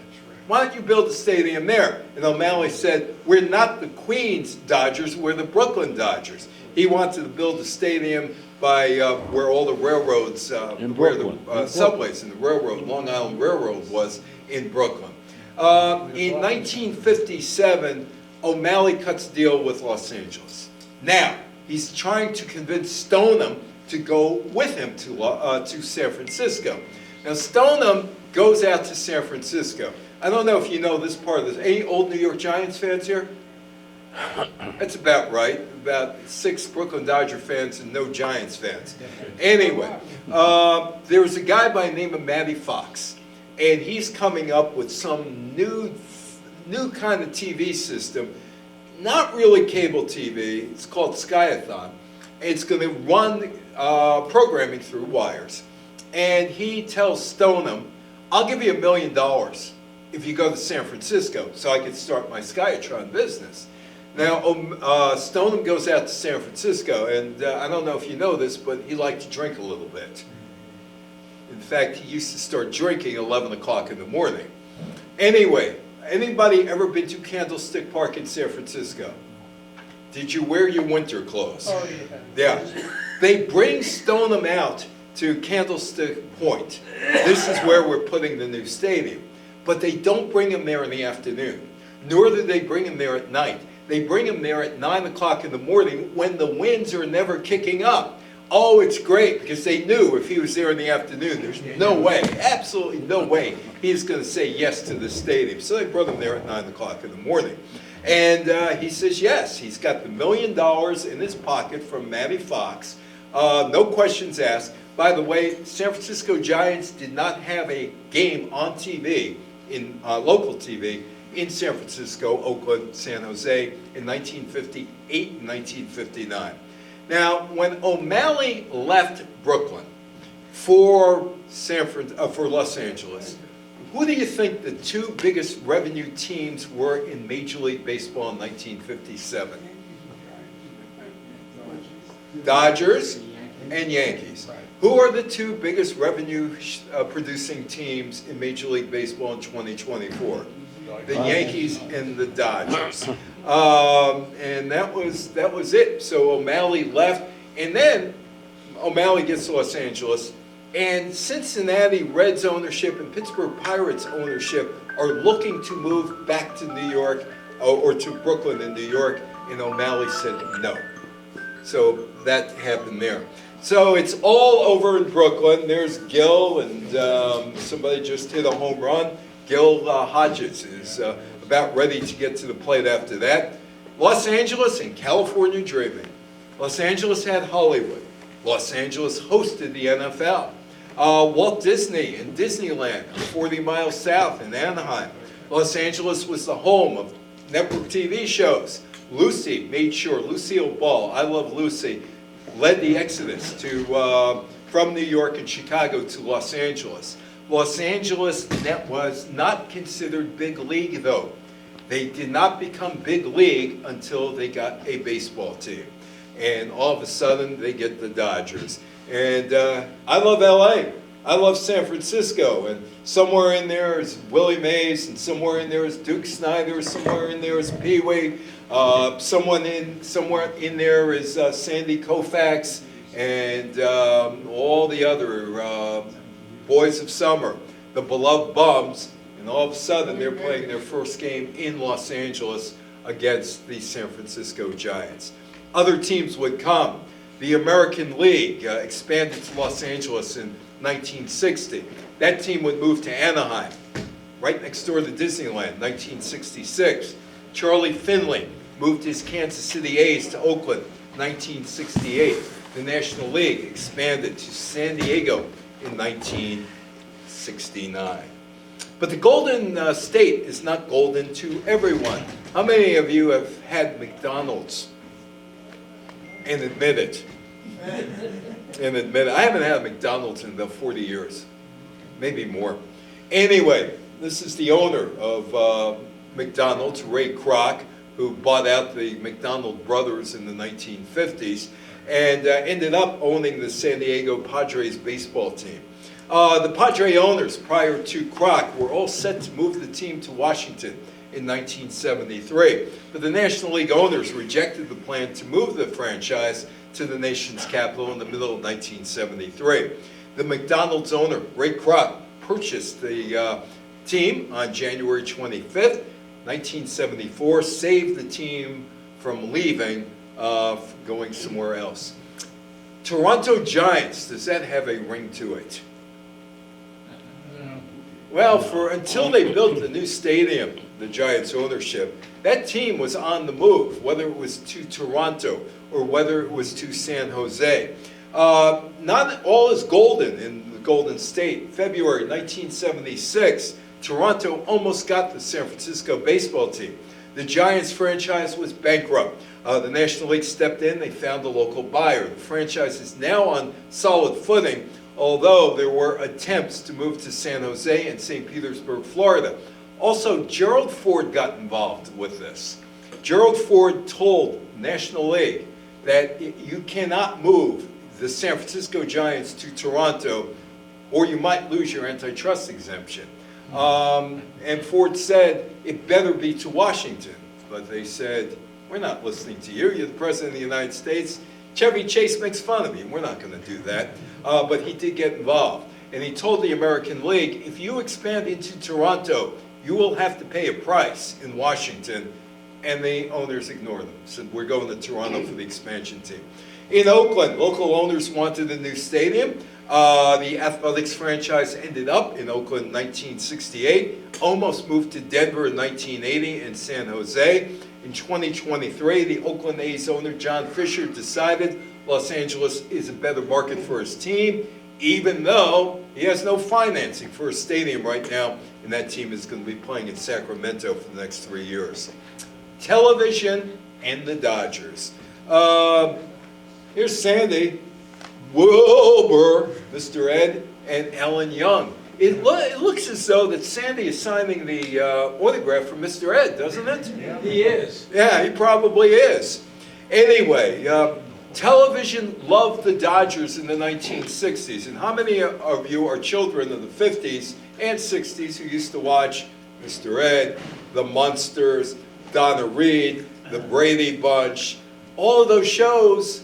Why don't you build a stadium there? And O'Malley said, we're not the Queens Dodgers, we're the Brooklyn Dodgers. He wanted to build a stadium by where all the railroads, where the subways and the railroad, Long Island Railroad was in Brooklyn. In 1957, O'Malley cuts a deal with Los Angeles. Now, he's trying to convince Stoneham to go with him to San Francisco. Now, Stoneham goes out to San Francisco. I don't know if you know this part of this. Any old New York Giants fans here? That's about right. About 6 Brooklyn Dodger fans and no Giants fans. Anyway, there was a guy by the name of Matty Fox, and he's coming up with some new kind of TV system. Not really cable TV. It's called Skyathon. It's going to run programming through wires. And he tells Stoneham, I'll give you $1 million if you go to San Francisco so I can start my Skytron business. Now, Stoneham goes out to San Francisco, and I don't know if you know this, but he liked to drink a little bit. In fact, he used to start drinking at 11 o'clock in the morning. Anyway, anybody ever been to Candlestick Park in San Francisco? Did you wear your winter clothes? Oh, yeah. Yeah. They bring Stoneham out to Candlestick Point. This is where we're putting the new stadium. But they don't bring him there in the afternoon, nor do they bring him there at night. They bring him there at 9 o'clock in the morning when the winds are never kicking up. Oh, it's great, because they knew if he was there in the afternoon, there's no way, absolutely no way, he's going to say yes to the stadium. So they brought him there at 9 o'clock in the morning. And he says yes, he's got the $1 million in his pocket from Matty Fox. No questions asked. By the way, San Francisco Giants did not have a game on TV, in local TV, in San Francisco, Oakland, San Jose in 1958 and 1959. Now, when O'Malley left Brooklyn for Los Angeles, who do you think the 2 biggest revenue teams were in Major League Baseball in 1957? Dodgers and Yankees. Who are the 2 biggest revenue producing teams in Major League Baseball in 2024? The Yankees and the Dodgers. And that was it. So O'Malley left, and then O'Malley gets to Los Angeles, and Cincinnati Reds ownership and Pittsburgh Pirates ownership are looking to move back to New York, or to Brooklyn in New York, and O'Malley said no. So that happened there. So it's all over in Brooklyn. There's Gil, and somebody just hit a home run. Gil Hodges is about ready to get to the plate after that. Los Angeles and California dreaming. Los Angeles had Hollywood. Los Angeles hosted the NFL. Walt Disney and Disneyland, 40 miles south in Anaheim. Los Angeles was the home of network TV shows. Lucy made sure, Lucille Ball, I Love Lucy, led the exodus from New York and Chicago to Los Angeles. Los Angeles was not considered big league, though. They did not become big league until they got a baseball team. And all of a sudden, they get the Dodgers. And I love LA. I love San Francisco. And somewhere in there is Willie Mays, and somewhere in there is Duke Snider, somewhere in there is Pee Wee. Somewhere in there is Sandy Koufax, and all the other Boys of Summer, the Beloved Bums, and all of a sudden they're playing their first game in Los Angeles against the San Francisco Giants. Other teams would come. The American League expanded to Los Angeles in 1960. That team would move to Anaheim, right next door to Disneyland, 1966. Charlie Finley moved his Kansas City A's to Oakland, 1968. The National League expanded to San Diego in 1969. But the Golden State is not golden to everyone. How many of you have had McDonald's? And admit it. And admit it. I haven't had a McDonald's in about 40 years. Maybe more. Anyway, this is the owner of McDonald's, Ray Kroc, who bought out the McDonald brothers in the 1950s and ended up owning the San Diego Padres baseball team. The Padre owners, prior to Kroc, were all set to move the team to Washington in 1973. But the National League owners rejected the plan to move the franchise to the nation's capital in the middle of 1973. The McDonald's owner, Ray Kroc, purchased the team on January 25th, 1974, saved the team from leaving, going somewhere else. Toronto Giants, does that have a ring to it? Well, until they built the new stadium, the Giants ownership, that team was on the move, whether it was to Toronto or whether it was to San Jose. Not all is golden in the Golden State. February 1976, Toronto almost got the San Francisco baseball team. The Giants franchise was bankrupt. The National League stepped in, they found a local buyer. The franchise is now on solid footing, although there were attempts to move to San Jose and St. Petersburg, Florida. Also, Gerald Ford got involved with this. Gerald Ford told National League that you cannot move the San Francisco Giants to Toronto or you might lose your antitrust exemption. And Ford said, it better be to Washington. But they said, we're not listening to you. You're the President of the United States. Chevy Chase makes fun of you. We're not going to do that. But he did get involved. And he told the American League, if you expand into Toronto, you will have to pay a price in Washington. And the owners ignored them. Said, we're going to Toronto for the expansion team. In Oakland, local owners wanted a new stadium. The Athletics franchise ended up in Oakland in 1968, almost moved to Denver in 1980 and San Jose. In 2023, the Oakland A's owner, John Fisher, decided Los Angeles is a better market for his team, even though he has no financing for a stadium right now, and that team is going to be playing in Sacramento for the next 3 years. Television and the Dodgers. Here's Sandy, Wilbur, Mr. Ed, and Ellen Young. It looks as though that Sandy is signing the autograph for Mr. Ed, doesn't it? He is. Yeah, he probably is. Anyway, television loved the Dodgers in the 1960s. And how many of you are children of the 50s and 60s who used to watch Mr. Ed, the Munsters, Donna Reed, the Brady Bunch? All of those shows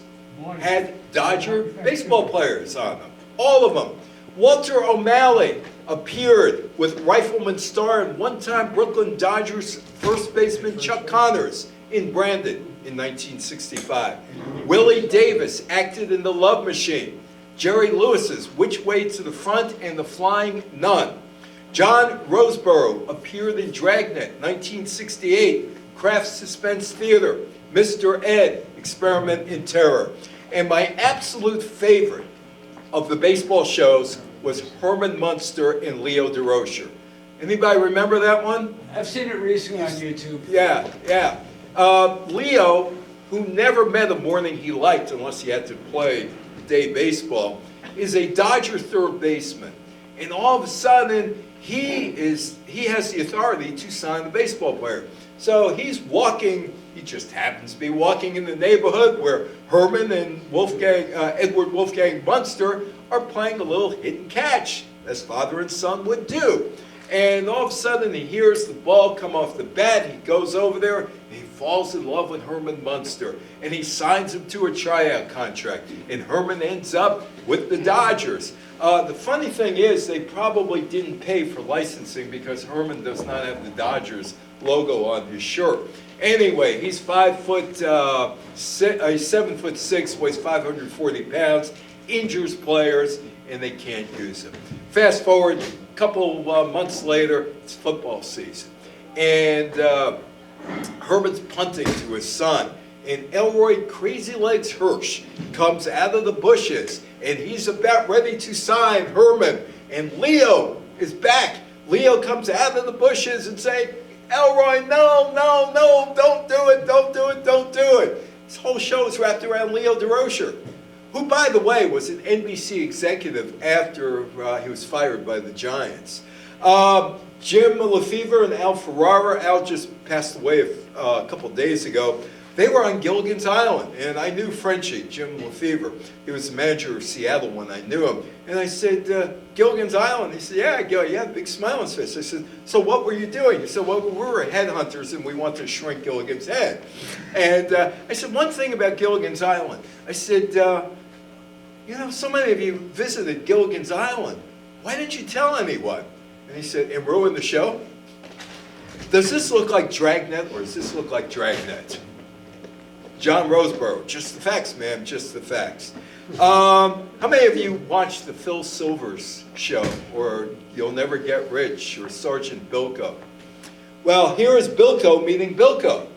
had Dodger baseball players on them. All of them. Walter O'Malley appeared with Rifleman star and one-time Brooklyn Dodgers first baseman Chuck Connors in Brandon in 1965. Willie Davis acted in The Love Machine. Jerry Lewis's Which Way to the Front and The Flying Nun. John Roseborough appeared in Dragnet 1968, Kraft Suspense Theater, Mr. Ed, Experiment in Terror. And my absolute favorite of the baseball shows was Herman Munster and Leo DeRocher. Anybody remember that one? I've seen it recently on YouTube. Yeah, yeah. Leo, who never met a morning he liked unless he had to play day baseball, is a Dodger third baseman. And all of a sudden, he has the authority to sign the baseball player. So he's walking, he just happens to be walking in the neighborhood where Herman and Edward Wolfgang Munster are playing a little hit and catch, as father and son would do. And all of a sudden he hears the ball come off the bat, he goes over there, and he falls in love with Herman Munster. And he signs him to a tryout contract. And Herman ends up with the Dodgers. The funny thing is, they probably didn't pay for licensing because Herman does not have the Dodgers logo on his shirt. Anyway, he's 7'6", weighs 540 pounds, injures players, and they can't use him. Fast forward a couple months later, it's football season. And Herman's punting to his son. And Elroy Crazy Legs Hirsch comes out of the bushes, and he's about ready to sign Herman. And Leo is back. Leo comes out of the bushes and say, Elroy, no, no, no, don't do it, don't do it, don't do it. This whole show is wrapped around Leo DeRocher, who, by the way, was an NBC executive after he was fired by the Giants. Jim Lefevre and Al Ferrara. Al just passed away a couple days ago. They were on Gilligan's Island, and I knew Frenchie, Jim Lefevre. He was the manager of Seattle when I knew him. And I said, Gilligan's Island? He said, yeah, Gil, yeah, big smile on his face. I said, so what were you doing? He said, well, we were headhunters, and we want to shrink Gilligan's head. And I said, one thing about Gilligan's Island. I said, you know, so many of you visited Gilligan's Island. Why didn't you tell anyone? And he said, and ruin the show? Does this look like Dragnet, or does this look like Dragnet? John Roseborough, just the facts, ma'am, just the facts. How many of you watched the Phil Silvers show, or You'll Never Get Rich, or Sergeant Bilko? Well, here is Bilko meeting Bilko.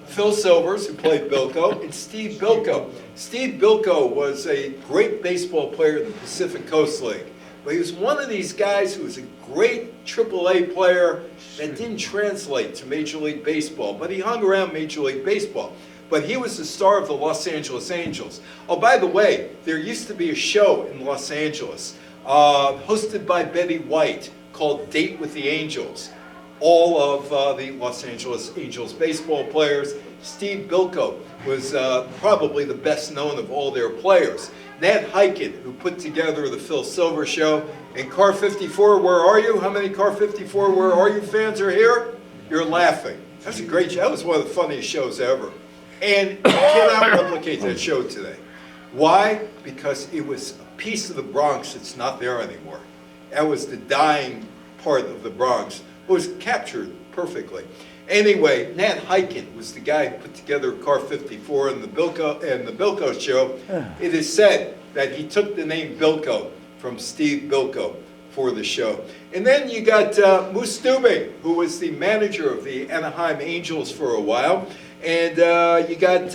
Phil Silvers, who played Bilko, and Steve Bilko. Steve Bilko was a great baseball player in the Pacific Coast League. But he was one of these guys who was a great AAA player that didn't translate to Major League Baseball, but he hung around Major League Baseball. But he was the star of the Los Angeles Angels. Oh, by the way, there used to be a show in Los Angeles hosted by Betty White called Date with the Angels. All of the Los Angeles Angels baseball players. Steve Bilko was probably the best known of all their players. Nat Hiken, who put together the Phil Silver Show. And Car 54, where are you? How many Car 54, where are you fans are here? You're laughing. That's a great show. That was one of the funniest shows ever. And you cannot replicate that show today. Why? Because it was a piece of the Bronx that's not there anymore. That was the dying part of the Bronx. It was captured perfectly. Anyway, Nat Hiken was the guy who put together Car 54 and the Bilko show. It is said that he took the name Bilko from Steve Bilko for the show. And then you got Moose Stubing, who was the manager of the Anaheim Angels for a while. And you got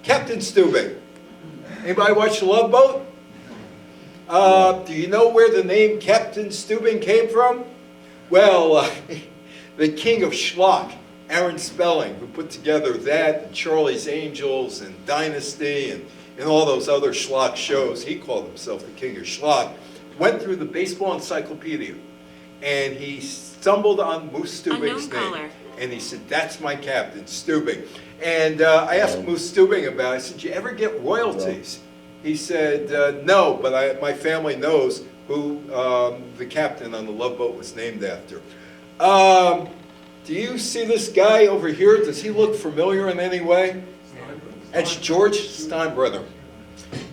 Captain Stubing. Anybody watch The Love Boat? Do you know where the name Captain Stubing came from? Well, the king of schlock, Aaron Spelling, who put together that, and Charlie's Angels, and Dynasty, and all those other schlock shows, he called himself the king of schlock, went through the baseball encyclopedia, and he stumbled on Moose Stubing's name. And he said, that's my captain, Stubing. And I asked Moose Stubing about it. I said, did you ever get royalties? He said, no, but my family knows who the captain on the Love Boat was named after. Do you see this guy over here? Does he look familiar in any way? That's George Steinbrenner.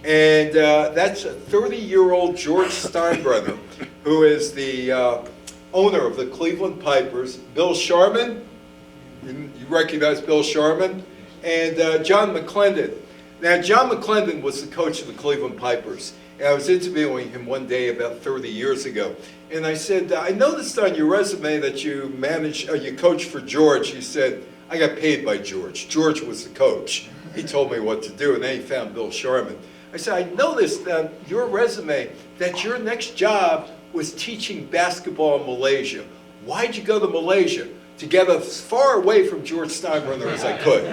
And that's a 30-year-old George Steinbrenner, who is the owner of the Cleveland Pipers. Bill Sharman, you recognize Bill Sharman? And John McClendon. Now, John McClendon was the coach of the Cleveland Pipers. And I was interviewing him one day about 30 years ago. And I said, I noticed on your resume that you coached for George. He said, I got paid by George. George was the coach. He told me what to do, and then he found Bill Sharman. I said, I noticed on your resume that your next job was teaching basketball in Malaysia. Why'd you go to Malaysia? To get as far away from George Steinbrenner as I could.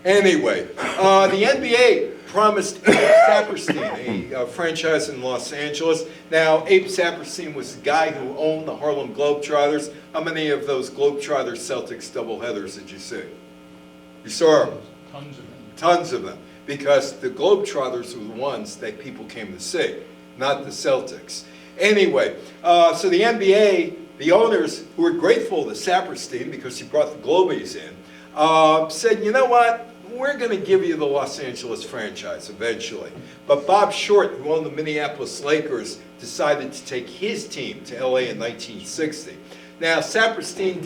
Anyway, the NBA promised Abe Saperstein a franchise in Los Angeles. Now, Abe Saperstein was the guy who owned the Harlem Globetrotters. How many of those Globetrotters Celtics doubleheaders did you see? You saw them? Tons of them. Tons of them. Because the Globetrotters were the ones that people came to see, not the Celtics. Anyway, so the NBA, the owners, who were grateful to Saperstein because he brought the Globies in, said, you know what? we're going to give you the Los Angeles franchise eventually. But Bob Short, who owned the Minneapolis Lakers, decided to take his team to LA in 1960. Now, Saperstein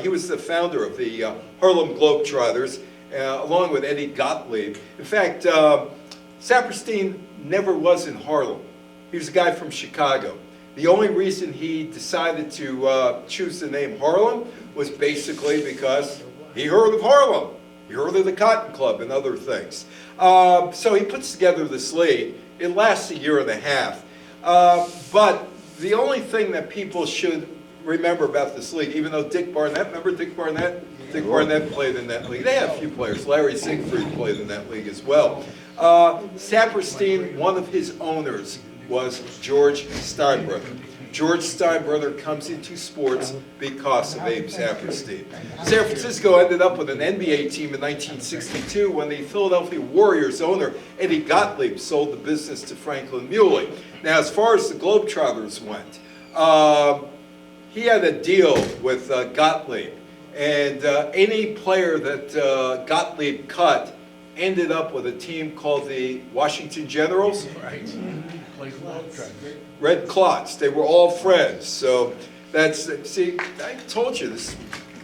he was the founder of the Harlem Globetrotters, along with Eddie Gottlieb. In fact, Saperstein never was in Harlem. He was a guy from Chicago. The only reason he decided to choose the name Harlem was basically because he heard of Harlem. He heard of the Cotton Club and other things. So he puts together this league. It lasts a year and a half. But the only thing that people should remember about this league, even though Dick Barnett, remember Dick Barnett? Dick Barnett played in that league. They had a few players. Larry Siegfried played in that league as well. Saperstein, one of his owners, was George Steinbrenner. George Steinbrenner comes into sports because of Abe Saperstein. San Francisco ended up with an NBA team in 1962 when the Philadelphia Warriors owner, Eddie Gottlieb, sold the business to Franklin Muley. Now, as far as the Globetrotters went, he had a deal with Gottlieb, and any player that Gottlieb cut ended up with a team called the Washington Generals. Right. Red Clots. They were all friends. So that's, see, I told you this,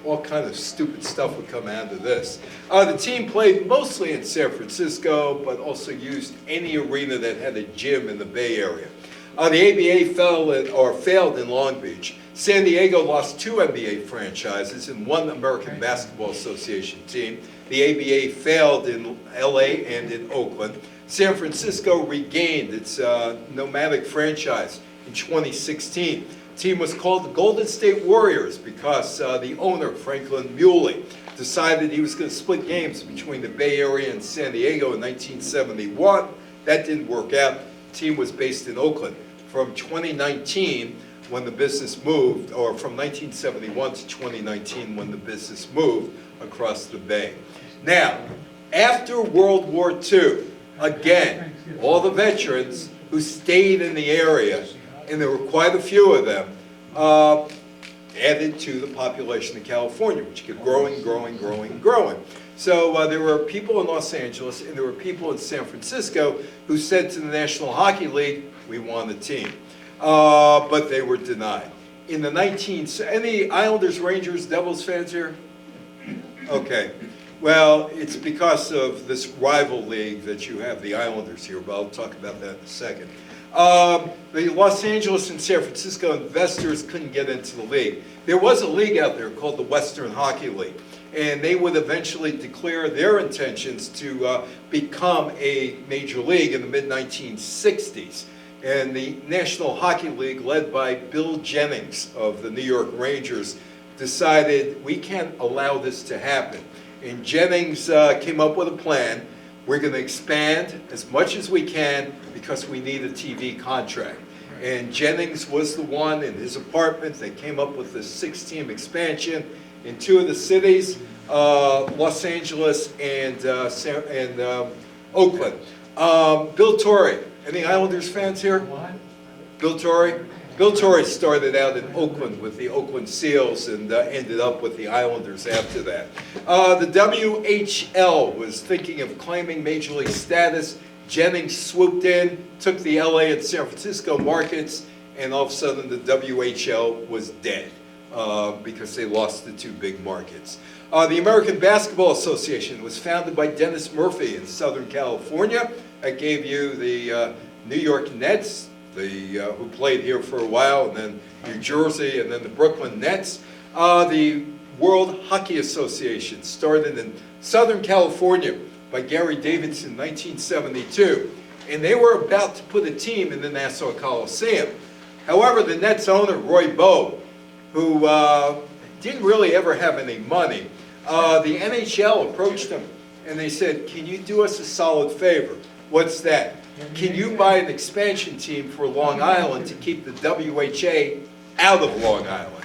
all kind of stupid stuff would come out of this. The team played mostly in San Francisco, but also used any arena that had a gym in the Bay Area. The ABA failed in Long Beach. San Diego lost 2 NBA franchises and 1 American Basketball Association team. The ABA failed in LA and in Oakland. San Francisco regained its nomadic franchise in 2016. The team was called the Golden State Warriors because the owner, Franklin Muley, decided he was going to split games between the Bay Area and San Diego in 1971. That didn't work out. The team was based in Oakland. From 2019, when the business moved, or from 1971 to 2019 when the business moved across the Bay. Now, after World War II, again, all the veterans who stayed in the area, and there were quite a few of them, added to the population of California, which kept growing, growing, growing, growing. So there were people in Los Angeles and there were people in San Francisco who said to the National Hockey League, we want a team. But they were denied. In the any Islanders, Rangers, Devils fans here? Okay. Well, it's because of this rival league that you have the Islanders here, but I'll talk about that in a second. The Los Angeles and San Francisco investors couldn't get into the league. There was a league out there called the Western Hockey League, and they would eventually declare their intentions to become a major league in the mid-1960s. And the National Hockey League, led by Bill Jennings of the New York Rangers, decided we can't allow this to happen. And Jennings came up with a plan. We're going to expand as much as we can because we need a TV contract. And Jennings was the one in his apartment that came up with the 6-team expansion in 2 of the cities, Los Angeles and Oakland. Bill Torrey, any Islanders fans here? What? Bill Torrey? Bill Torrey started out in Oakland with the Oakland Seals and ended up with the Islanders after that. The WHL was thinking of claiming Major League status. Jennings swooped in, took the LA and San Francisco markets, and all of a sudden the WHL was dead because they lost the 2 big markets. The American Basketball Association was founded by Dennis Murphy in Southern California. That gave you the New York Nets, who played here for a while, and then New Jersey, and then the Brooklyn Nets. The World Hockey Association started in Southern California by Gary Davidson in 1972, and they were about to put a team in the Nassau Coliseum. However, the Nets owner, Roy Bowe, who didn't really ever have any money, the NHL approached him, and they said, can you do us a solid favor? What's that? Can you buy an expansion team for Long Island to keep the WHA out of Long Island?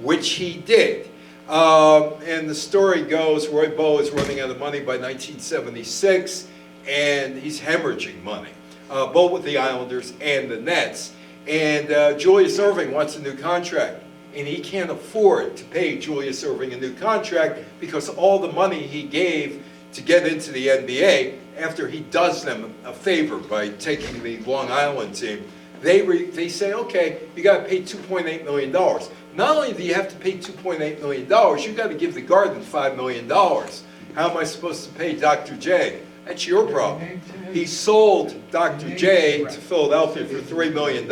Which he did. And the story goes, Roy Bowe is running out of money by 1976, and he's hemorrhaging money, both with the Islanders and the Nets. And Julius Erving wants a new contract, and he can't afford to pay Julius Erving a new contract because all the money he gave to get into the NBA after he does them a favor by taking the Long Island team. They say, okay, you got to pay $2.8 million. Not only do you have to pay $2.8 million, you got to give the Garden $5 million. How am I supposed to pay Dr. J? That's your problem. He sold Dr. J to Philadelphia for $3 million.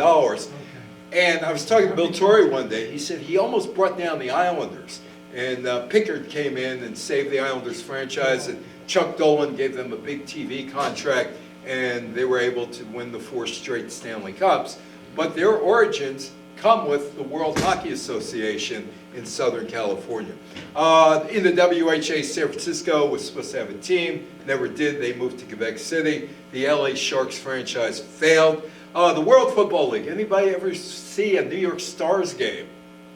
And I was talking to Bill Torrey one day. He said he almost brought down the Islanders. And Pickard came in and saved the Islanders franchise. And Chuck Dolan gave them a big TV contract. And they were able to win the 4 straight Stanley Cups. But their origins come with the World Hockey Association in Southern California. In the WHA, San Francisco was supposed to have a team, never did. They moved to Quebec City. The LA Sharks franchise failed. The World Football League, anybody ever see a New York Stars game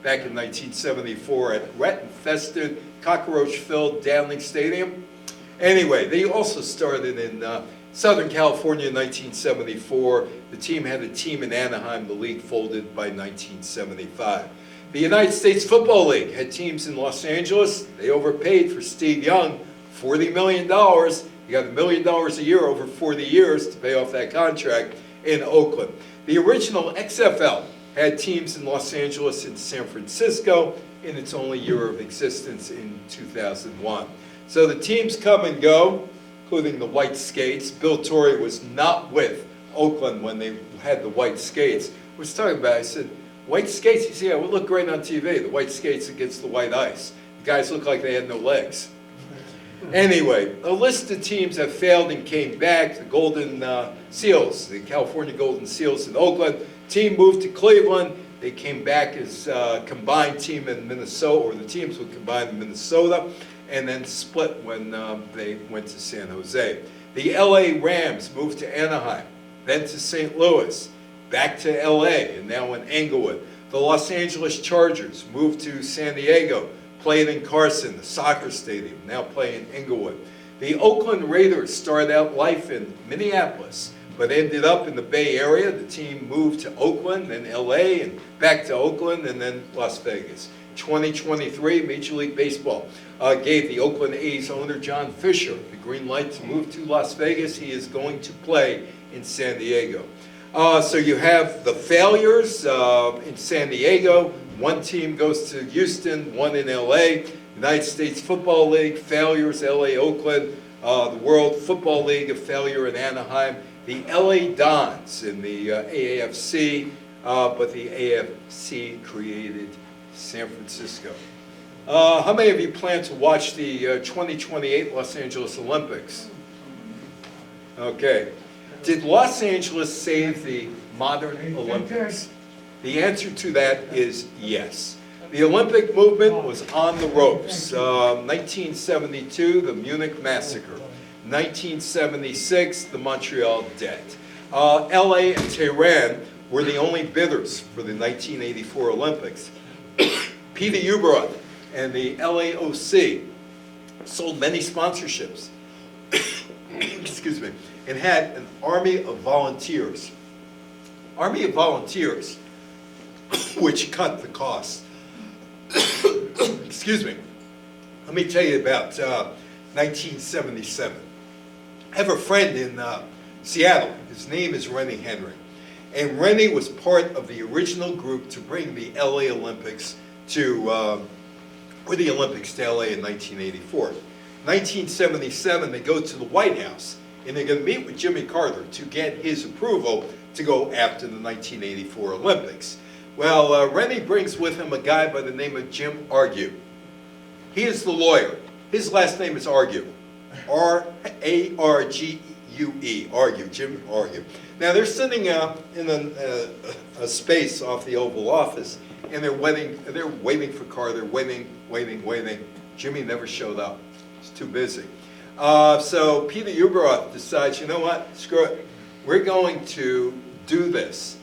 back in 1974 at rat-infested, cockroach-filled Downing Stadium? Anyway, they also started in Southern California in 1974. The team had a team in Anaheim. The league folded by 1975. The United States Football League had teams in Los Angeles. They overpaid for Steve Young, $40 million. You got $1 million a year over 40 years to pay off that contract in Oakland. The original XFL had teams in Los Angeles and San Francisco in its only year of existence in 2001. So the teams come and go, including the White Skates. Bill Torrey was not with Oakland when they had the White Skates. I was talking about it. I said, White Skates? He said, yeah, it would look great on TV. The White Skates against the white ice. The guys looked like they had no legs. Anyway, a list of teams have failed and came back. The Golden Seals, the California Golden Seals in Oakland. Team moved to Cleveland. They came back as a combined team in Minnesota, or the teams would combine in Minnesota, and then split when they went to San Jose. The LA Rams moved to Anaheim, then to St. Louis, back to LA, and now in Englewood. The Los Angeles Chargers moved to San Diego, played in Carson, the soccer stadium, now play in Englewood. The Oakland Raiders started out life in Minneapolis, but ended up in the Bay Area. The team moved to Oakland, then LA, and back to Oakland, and then Las Vegas. 2023, Major League Baseball gave the Oakland A's owner, John Fisher, the green light to move to Las Vegas. He is going to play in San Diego. So you have the failures in San Diego. One team goes to Houston, one in LA. United States Football League, failures, LA, Oakland. The World Football League, a failure in Anaheim. The LA Dons in the AAFC, but the AFC created San Francisco. How many of you plan to watch the 2028 Los Angeles Olympics? Okay. Did Los Angeles save the modern Olympics? The answer to that is yes. The Olympic movement was on the ropes. 1972, the Munich Massacre. 1976, the Montreal Debt. LA and Tehran were the only bidders for the 1984 Olympics. Peter Ueberroth and the LAOC sold many sponsorships, excuse me, and had an army of volunteers. Army of volunteers, which cut the cost. Excuse me. Let me tell you about 1977. I have a friend in Seattle. His name is Rennie Henry. And Rennie was part of the original group to bring the LA Olympics to, or the Olympics to LA in 1984. 1977, they go to the White House, and they're going to meet with Jimmy Carter to get his approval to go after the 1984 Olympics. Well, Rennie brings with him a guy by the name of Jim Argue. He is the lawyer. His last name is Argue. R-A-R-G-U-E, Argue, Jim Argue. Now they're sitting out in a space off the Oval Office, and they're waiting for Carter, waiting. Jimmy never showed up. He's too busy. So Peter Ueberroth decides, you know what, screw it. We're going to do this.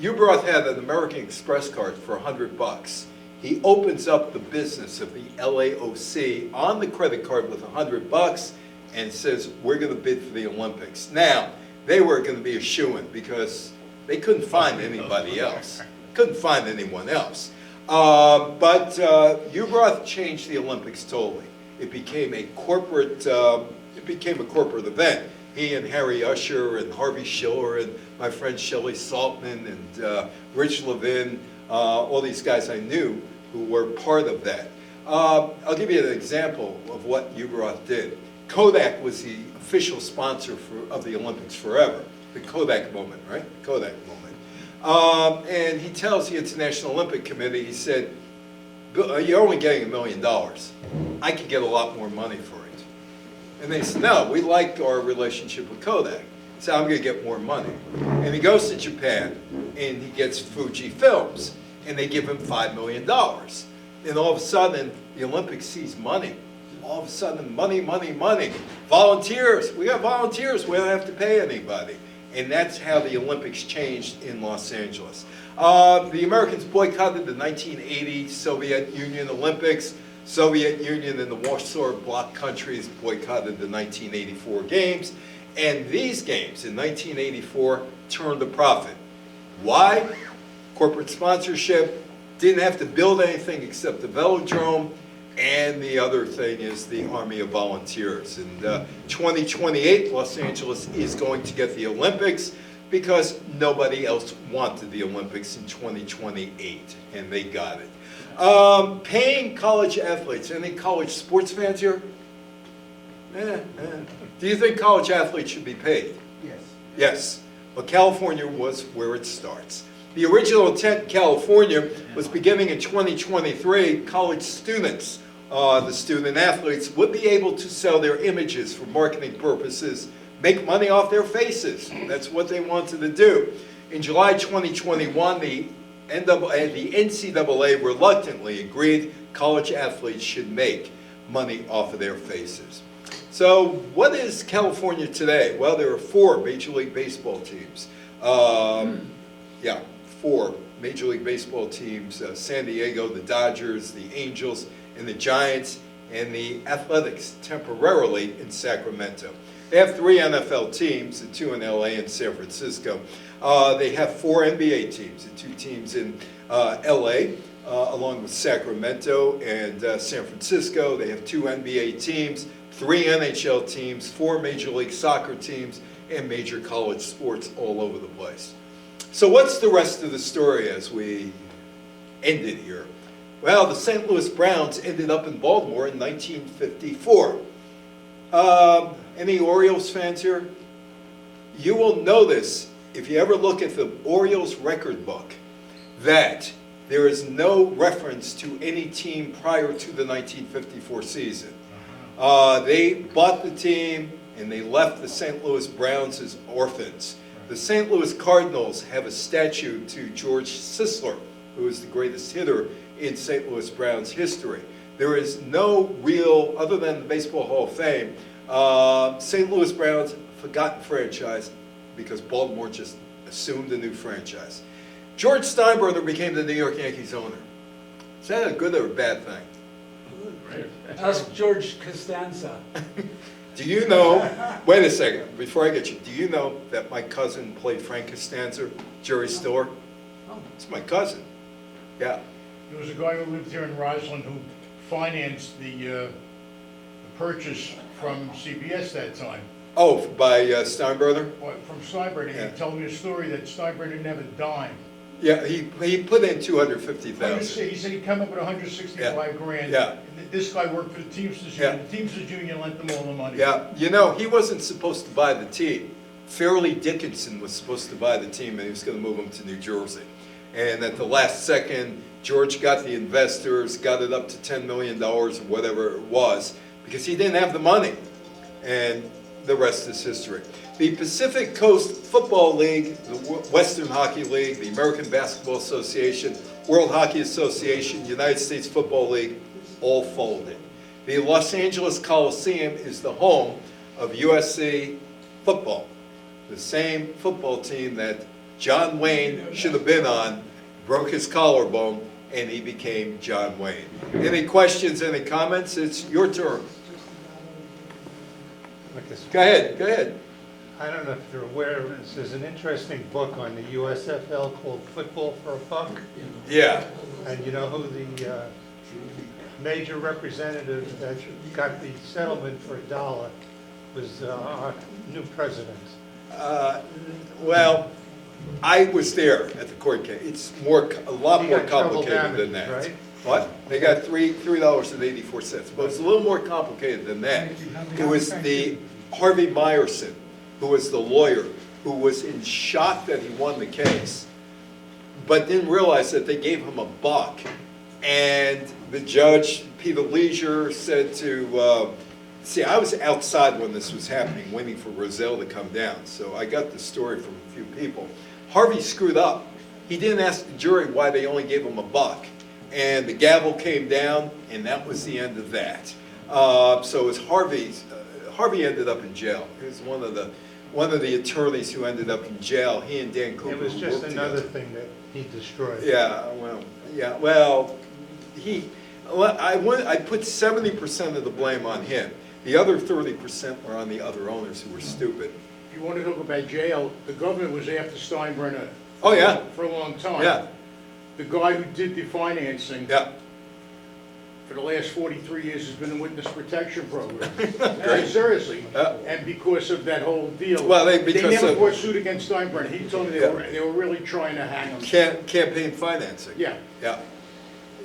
Ueberroth had an American Express card for $100. He opens up the business of the LAOC on the credit card with $100 and says, we're going to bid for the Olympics. Now, they were going to be a shoo-in because they couldn't find anybody else. Couldn't find anyone else. But Ueberroth changed the Olympics totally. it became a corporate event. He and Harry Usher and Harvey Schiller and my friend Shelley Saltman and Rich Levin, all these guys I knew who were part of that. I'll give you an example of what Uberoth did. Kodak was the official sponsor of the Olympics forever. The Kodak moment, right? Kodak moment. And he tells the International Olympic Committee, he said, "You're only getting $1 million. I could get a lot more money for it." And they said, "No, we like our relationship with Kodak. So I'm going to get more money." And he goes to Japan and he gets Fuji Films and they give him $5 million. And all of a sudden, the Olympics sees money. All of a sudden, money, money, money. Volunteers, we got volunteers, we don't have to pay anybody. And that's how the Olympics changed in Los Angeles. The Americans boycotted the 1980 Soviet Union Olympics. Soviet Union and the Warsaw Bloc countries boycotted the 1984 games. And these games in 1984 turned a profit. Why? Corporate sponsorship, didn't have to build anything except the velodrome, and the other thing is the Army of Volunteers. And 2028, Los Angeles is going to get the Olympics because nobody else wanted the Olympics in 2028, and they got it. Paying college athletes, any college sports fans here? Do you think college athletes should be paid? Yes. Yes, but California was where it starts. The original intent in California was beginning in 2023, college students, the student athletes, would be able to sell their images for marketing purposes, make money off their faces. That's what they wanted to do. In July 2021, the NCAA reluctantly agreed college athletes should make money off of their faces. So what is California today? Well, there are 4 Major League Baseball teams. 4 Major League Baseball teams, San Diego, the Dodgers, the Angels, and the Giants, and the Athletics temporarily in Sacramento. They have 3 NFL teams, the 2 in LA and San Francisco. They have 4 NBA teams, the 2 teams in LA, along with Sacramento and San Francisco. They have 2 NBA teams, 3 NHL teams, 4 Major League Soccer teams, and major college sports all over the place. So what's the rest of the story as we end it here? Well, the St. Louis Browns ended up in Baltimore in 1954. Any Orioles fans here? You will notice, if you ever look at the Orioles record book, that there is no reference to any team prior to the 1954 season. They bought the team and they left the St. Louis Browns as orphans. The St. Louis Cardinals have a statue to George Sisler, who is the greatest hitter in St. Louis Browns history. There is no real, other than the Baseball Hall of Fame, St. Louis Browns, forgotten franchise because Baltimore just assumed a new franchise. George Steinbrenner became the New York Yankees owner. Is that a good or a bad thing? Ask George Costanza. Do you know, wait a second, before I get you, do you know that my cousin played Frank Costanza, Jerry Stiller? Oh. It's my cousin. Yeah. There was a guy who lived here in Roslyn who financed the purchase from CBS that time. Oh, by Steinbrenner? From Steinbrenner. Yeah. He told me a story that Steinbrenner never dimed. Yeah, he put in $250,000. He said he came up with 165 grand. Yeah. And this guy worked for the Teamsters Yeah. Union. The Teamsters Union lent them all the money. Yeah, you know, he wasn't supposed to buy the team. Fairleigh Dickinson was supposed to buy the team and he was going to move them to New Jersey. And at the last second, George got the investors, got it up to $10 million or whatever it was, because he didn't have the money. And the rest is history. The Pacific Coast Football League, the Western Hockey League, the American Basketball Association, World Hockey Association, United States Football League, all folded. The Los Angeles Coliseum is the home of USC football, the same football team that John Wayne should have been on, broke his collarbone, and he became John Wayne. Any questions, any comments? It's your turn. Go ahead. I don't know if you're aware of this. There's an interesting book on the USFL called Football for a Buck. Yeah. And you know who the major representative that got the settlement for $1 was our new president. Well, I was there at the court case. It's a lot He more got treble complicated than damage, that. right? What? They got $3.84, but it's a little more complicated than that. It was the Harvey Meyerson, who was the lawyer, who was in shock that he won the case, but didn't realize that they gave him $1. And the judge, Peter Leisure, said to, see, I was outside when this was happening, waiting for Roselle to come down, so I got the story from a few people. Harvey screwed up. He didn't ask the jury why they only gave him $1. And the gavel came down, and that was the end of that. So it was Harvey ended up in jail. He was one of the attorneys who ended up in jail. He and Dan Cooper It was just worked another together. thing that he destroyed. I put 70% of the blame on him. The other 30% were on the other owners who were stupid. If you want to talk about jail, the government was after Steinbrenner Oh, yeah, for a long time. yeah, The guy who did the financing yeah. for the last 43 years has been in witness protection program. Great. Seriously. Yeah. And because of that whole deal. Well, They because never of brought suit against Steinbrenner. He told me Yeah. they were really trying to hang him. campaign financing. Yeah. Yeah.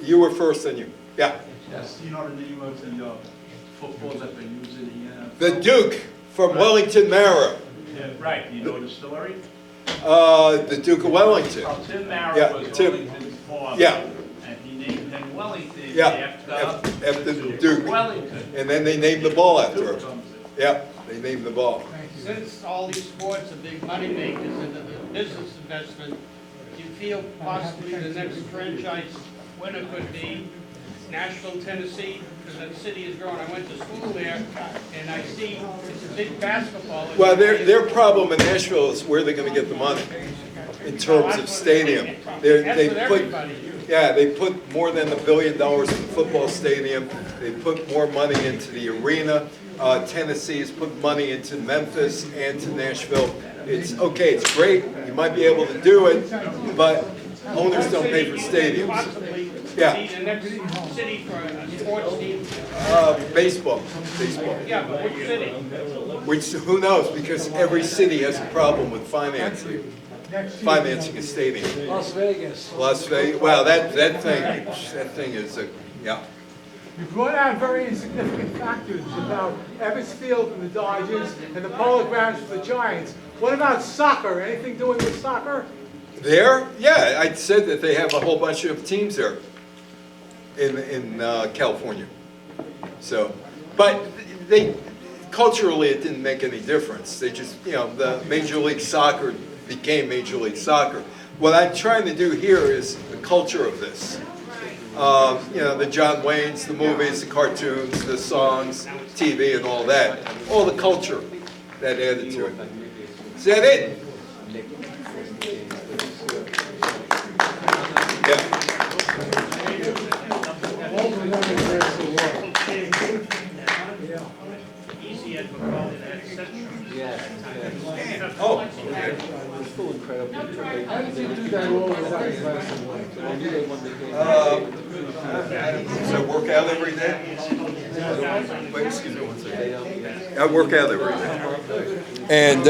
You were first, and you, yeah. Yes, you know the name of the football that they use in The Duke from Wellington Mara, Yeah, right, you know the story? the Duke of Wellington. Well, Tim Yeah, Mara was Tim. Wellington's father. Yeah. And he named him Wellington Yeah, after the Duke. Wellington. And then they named the ball after Duke him. comes in. Yeah, they named the ball. Since all these sports are big money makers and the business investment, do you feel possibly the next franchise winner could be Nashville, Tennessee? Because that city is growing. I went to school there, and I see it's a big basketball. Well, their problem in Nashville is where they're gonna get the money in terms of stadium. They That's with put, everybody. yeah, they put more than $1 billion in the football stadium. They put more money into the arena. Tennessee's put money into Memphis and to Nashville. It's, okay, it's great, you might be able to do it, but owners don't pay for stadiums. Possibly Yeah. be the next city for a sports team. Baseball. Yeah, but which city? Which, who knows, because every city has a problem with financing a stadium. Las Vegas. Las Vegas, well, that thing is yeah. You brought out very insignificant factors about Ebbets Field and the Dodgers and the Polo Grounds for the Giants. What about soccer? Anything doing with soccer? There, yeah, I said that they have a whole bunch of teams there in California. So, but culturally, it didn't make any difference. They just, the Major League Soccer became Major League Soccer. What I'm trying to do here is the culture of this. The John Waynes, the movies, the cartoons, the songs, TV, and all that. All the culture that added to it. Is that it? Yeah. Easy at the ball, that century. Oh, so work out every day? Wait, excuse me one second. I work out every day. And